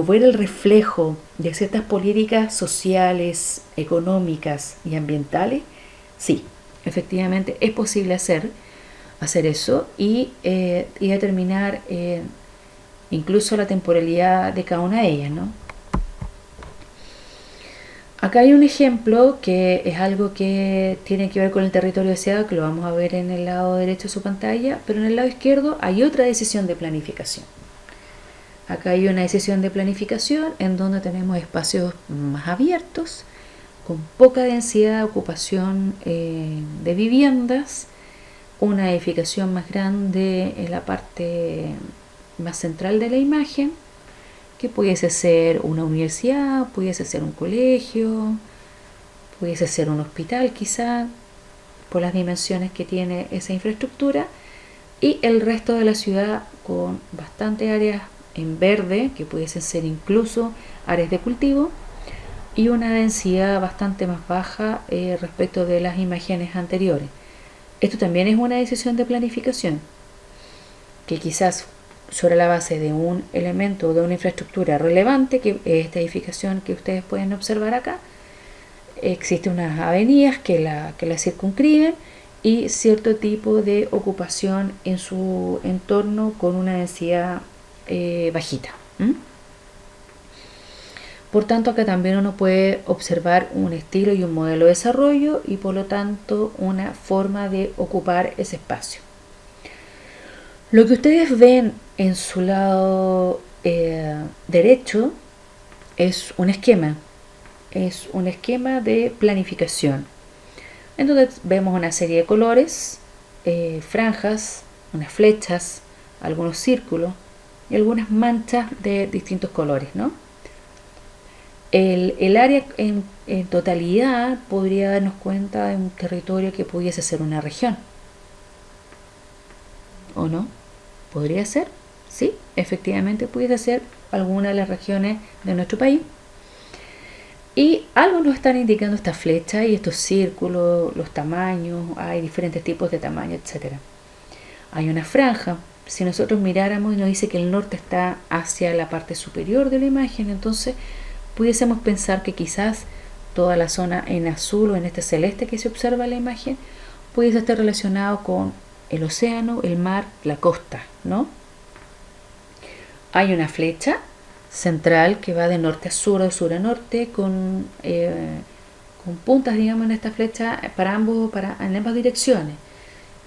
ver el reflejo de ciertas políticas sociales, económicas y ambientales. Sí, efectivamente es posible hacer eso y determinar incluso la temporalidad de cada una de ellas, ¿no? Acá hay un ejemplo que es algo que tiene que ver con el territorio deseado, que lo vamos a ver en el lado derecho de su pantalla, pero en el lado izquierdo hay otra decisión de planificación. Acá hay una decisión de planificación en donde tenemos espacios más abiertos, con poca densidad de ocupación de viviendas, una edificación más grande en la parte más central de la imagen, que pudiese ser una universidad, pudiese ser un colegio, pudiese ser un hospital quizá, por las dimensiones que tiene esa infraestructura, y el resto de la ciudad con bastantes áreas en verde, que pudiesen ser incluso áreas de cultivo, y una densidad bastante más baja respecto de las imágenes anteriores. Esto también es una decisión de planificación, que quizás sobre la base de un elemento o de una infraestructura relevante, que es esta edificación que ustedes pueden observar acá, existen unas avenidas que la circunscriben y cierto tipo de ocupación en su entorno con una densidad bajita. Por tanto, acá también uno puede observar un estilo y un modelo de desarrollo y por lo tanto una forma de ocupar ese espacio. Lo que ustedes ven en su lado derecho es un esquema de planificación, en donde vemos una serie de colores, franjas, unas flechas, algunos círculos y algunas manchas de distintos colores, ¿no? El área en totalidad podría darnos cuenta de un territorio que pudiese ser una región, ¿o no? ¿Podría ser? Sí, efectivamente pudiese ser alguna de las regiones de nuestro país. Y algo nos están indicando estas flechas y estos círculos, los tamaños, hay diferentes tipos de tamaño, etc. Hay una franja. Si nosotros miráramos y nos dice que el norte está hacia la parte superior de la imagen, entonces pudiésemos pensar que quizás toda la zona en azul o en este celeste que se observa en la imagen pudiese estar relacionado con el océano, el mar, la costa, ¿no? Hay una flecha central que va de norte a sur, de sur a norte, con puntas, digamos, en esta flecha en ambas direcciones.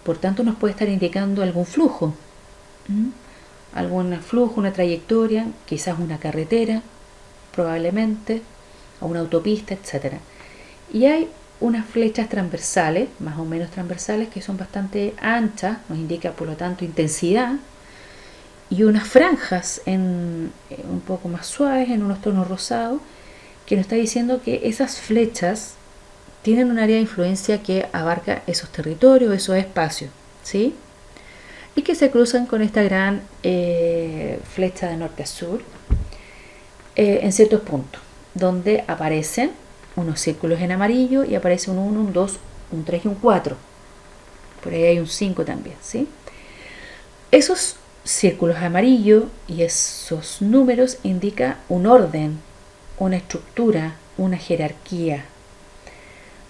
Por tanto, nos puede estar indicando algún flujo, algún flujo, una trayectoria, quizás una carretera, probablemente, a una autopista, etc. Y hay unas flechas transversales, más o menos transversales, que son bastante anchas, nos indica por lo tanto intensidad, y unas franjas un poco más suaves, en unos tonos rosados, que nos está diciendo que esas flechas tienen un área de influencia que abarca esos territorios, esos espacios, ¿sí? Y que se cruzan con esta gran flecha de norte a sur en ciertos puntos, donde aparecen unos círculos en amarillo y aparece un 1, un 2, un 3 y un 4. Por ahí hay un 5 también, ¿sí? Esos círculos amarillos y esos números indican un orden, una estructura, una jerarquía.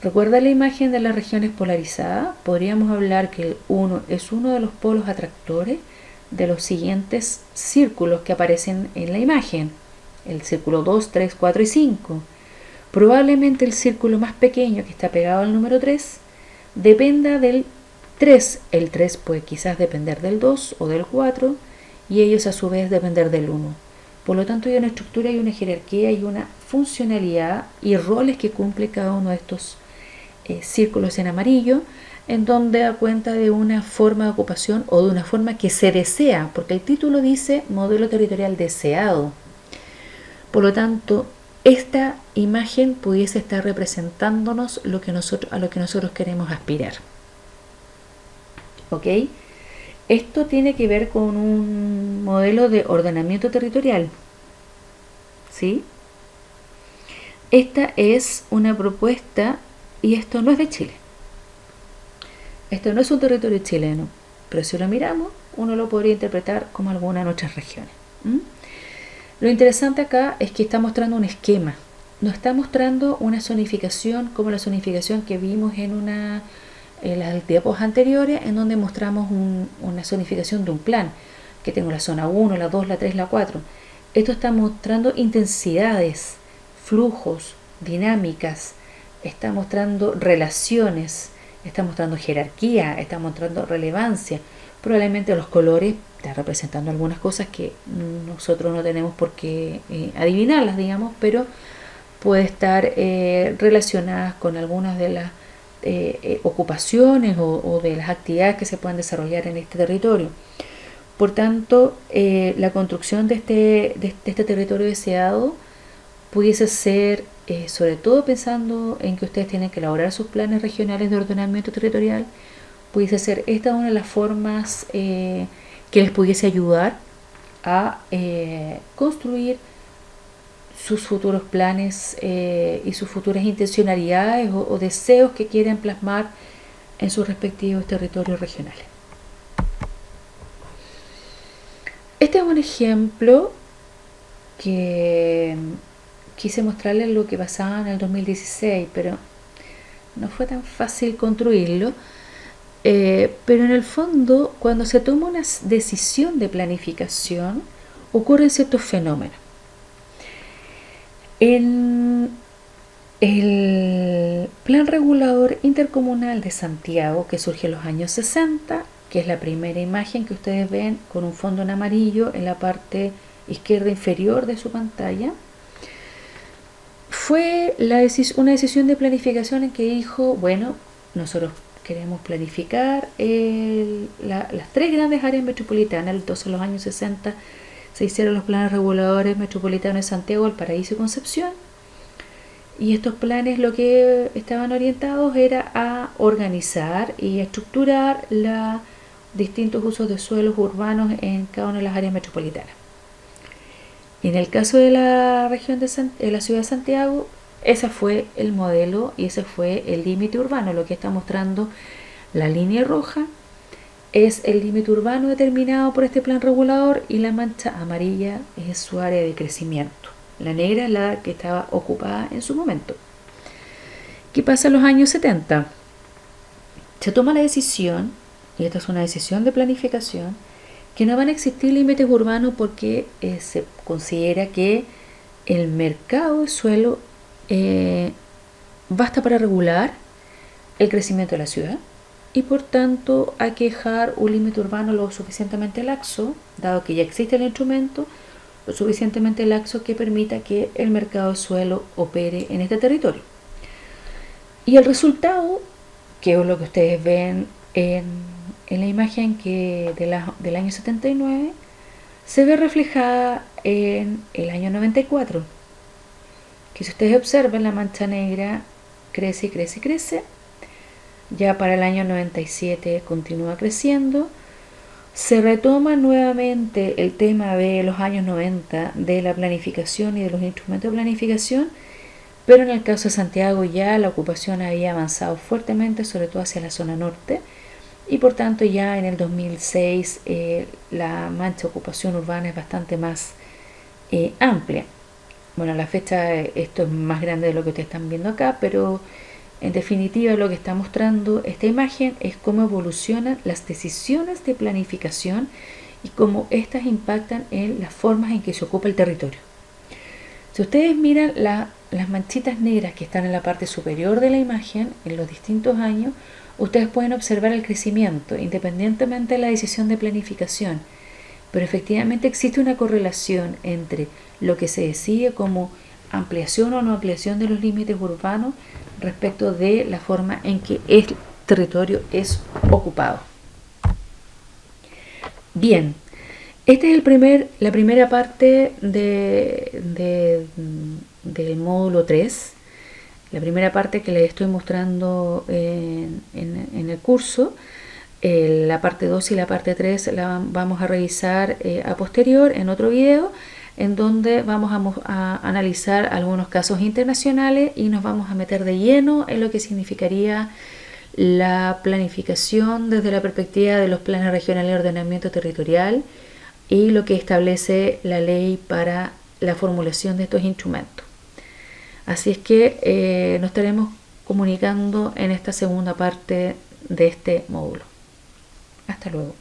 ¿Recuerda la imagen de las regiones polarizadas? Podríamos hablar que el 1 es uno de los polos atractores de los siguientes círculos que aparecen en la imagen. El círculo 2, 3, 4 y 5. Probablemente el círculo más pequeño que está pegado al número 3 dependa del 3. El 3 puede quizás depender del 2 o del 4 y ellos a su vez depender del 1. Por lo tanto hay una estructura y una jerarquía y una funcionalidad y roles que cumple cada uno de estos círculos en amarillo, en donde da cuenta de una forma de ocupación o de una forma que se desea, porque el título dice modelo territorial deseado. Por lo tanto, esta imagen pudiese estar representándonos a lo que nosotros queremos aspirar. ¿Ok? Esto tiene que ver con un modelo de ordenamiento territorial. ¿Sí? Esta es una propuesta y esto no es de Chile. Esto no es un territorio chileno, pero si lo miramos, uno lo podría interpretar como alguna de nuestras regiones. Lo interesante acá es que está mostrando un esquema, no está mostrando una zonificación como la zonificación que vimos en las diapos anteriores, en donde mostramos una zonificación de un plan, que tengo la zona 1, la 2, la 3, la 4. Esto está mostrando intensidades, flujos, dinámicas, está mostrando relaciones, está mostrando jerarquía, está mostrando relevancia. Probablemente los colores está representando algunas cosas que nosotros no tenemos por qué adivinarlas, digamos, pero puede estar relacionadas con algunas de las ocupaciones o de las actividades que se pueden desarrollar en este territorio. Por tanto, la construcción de este territorio deseado pudiese ser, sobre todo pensando en que ustedes tienen que elaborar sus planes regionales de ordenamiento territorial, pudiese ser esta una de las formas que les pudiese ayudar a construir sus futuros planes y sus futuras intencionalidades o deseos que quieren plasmar en sus respectivos territorios regionales. Este es un ejemplo que quise mostrarles lo que pasaba en el 2016, pero no fue tan fácil construirlo. Pero en el fondo, cuando se toma una decisión de planificación, ocurren ciertos fenómenos. En el Plan Regulador Intercomunal de Santiago, que surge en los años 60, que es la primera imagen que ustedes ven con un fondo en amarillo en la parte izquierda inferior de su pantalla, fue una decisión de planificación en que dijo, bueno, nosotros queremos planificar las tres grandes áreas metropolitanas. Entonces en los años 60 se hicieron los planes reguladores metropolitanos de Santiago, Valparaíso y Concepción, y estos planes lo que estaban orientados era a organizar y estructurar los distintos usos de suelos urbanos en cada una de las áreas metropolitanas. En el caso de la región de la ciudad de Santiago, ese fue el modelo y ese fue el límite urbano. Lo que está mostrando la línea roja es el límite urbano determinado por este plan regulador y la mancha amarilla es su área de crecimiento. La negra es la que estaba ocupada en su momento. ¿Qué pasa en los años 70? Se toma la decisión, y esta es una decisión de planificación, que no van a existir límites urbanos porque se considera que el mercado de suelo basta para regular el crecimiento de la ciudad y por tanto hay que dejar un límite urbano lo suficientemente laxo, dado que ya existe el instrumento, lo suficientemente laxo que permita que el mercado de suelo opere en este territorio. Y el resultado, que es lo que ustedes ven en la imagen del año 79, se ve reflejada en el año 94, que si ustedes observan la mancha negra crece y crece y crece, ya para el año 97 continúa creciendo, se retoma nuevamente el tema de los años 90 de la planificación y de los instrumentos de planificación, pero en el caso de Santiago ya la ocupación había avanzado fuertemente, sobre todo hacia la zona norte, y por tanto ya en el 2006 la mancha de ocupación urbana es bastante más amplia. Bueno, a la fecha esto es más grande de lo que ustedes están viendo acá, pero en definitiva lo que está mostrando esta imagen es cómo evolucionan las decisiones de planificación y cómo éstas impactan en las formas en que se ocupa el territorio. Si ustedes miran las manchitas negras que están en la parte superior de la imagen en los distintos años, ustedes pueden observar el crecimiento independientemente de la decisión de planificación, pero efectivamente existe una correlación entre lo que se decide como ampliación o no ampliación de los límites urbanos respecto de la forma en que el territorio es ocupado. Bien, esta es la primera parte del módulo 3, la primera parte que les estoy mostrando en el curso. La parte 2 y la parte 3 la vamos a revisar a posterior en otro video, en donde vamos a analizar algunos casos internacionales y nos vamos a meter de lleno en lo que significaría la planificación desde la perspectiva de los planes regionales de ordenamiento territorial y lo que establece la ley para la formulación de estos instrumentos. Así es que nos estaremos comunicando en esta segunda parte de este módulo. Hasta luego.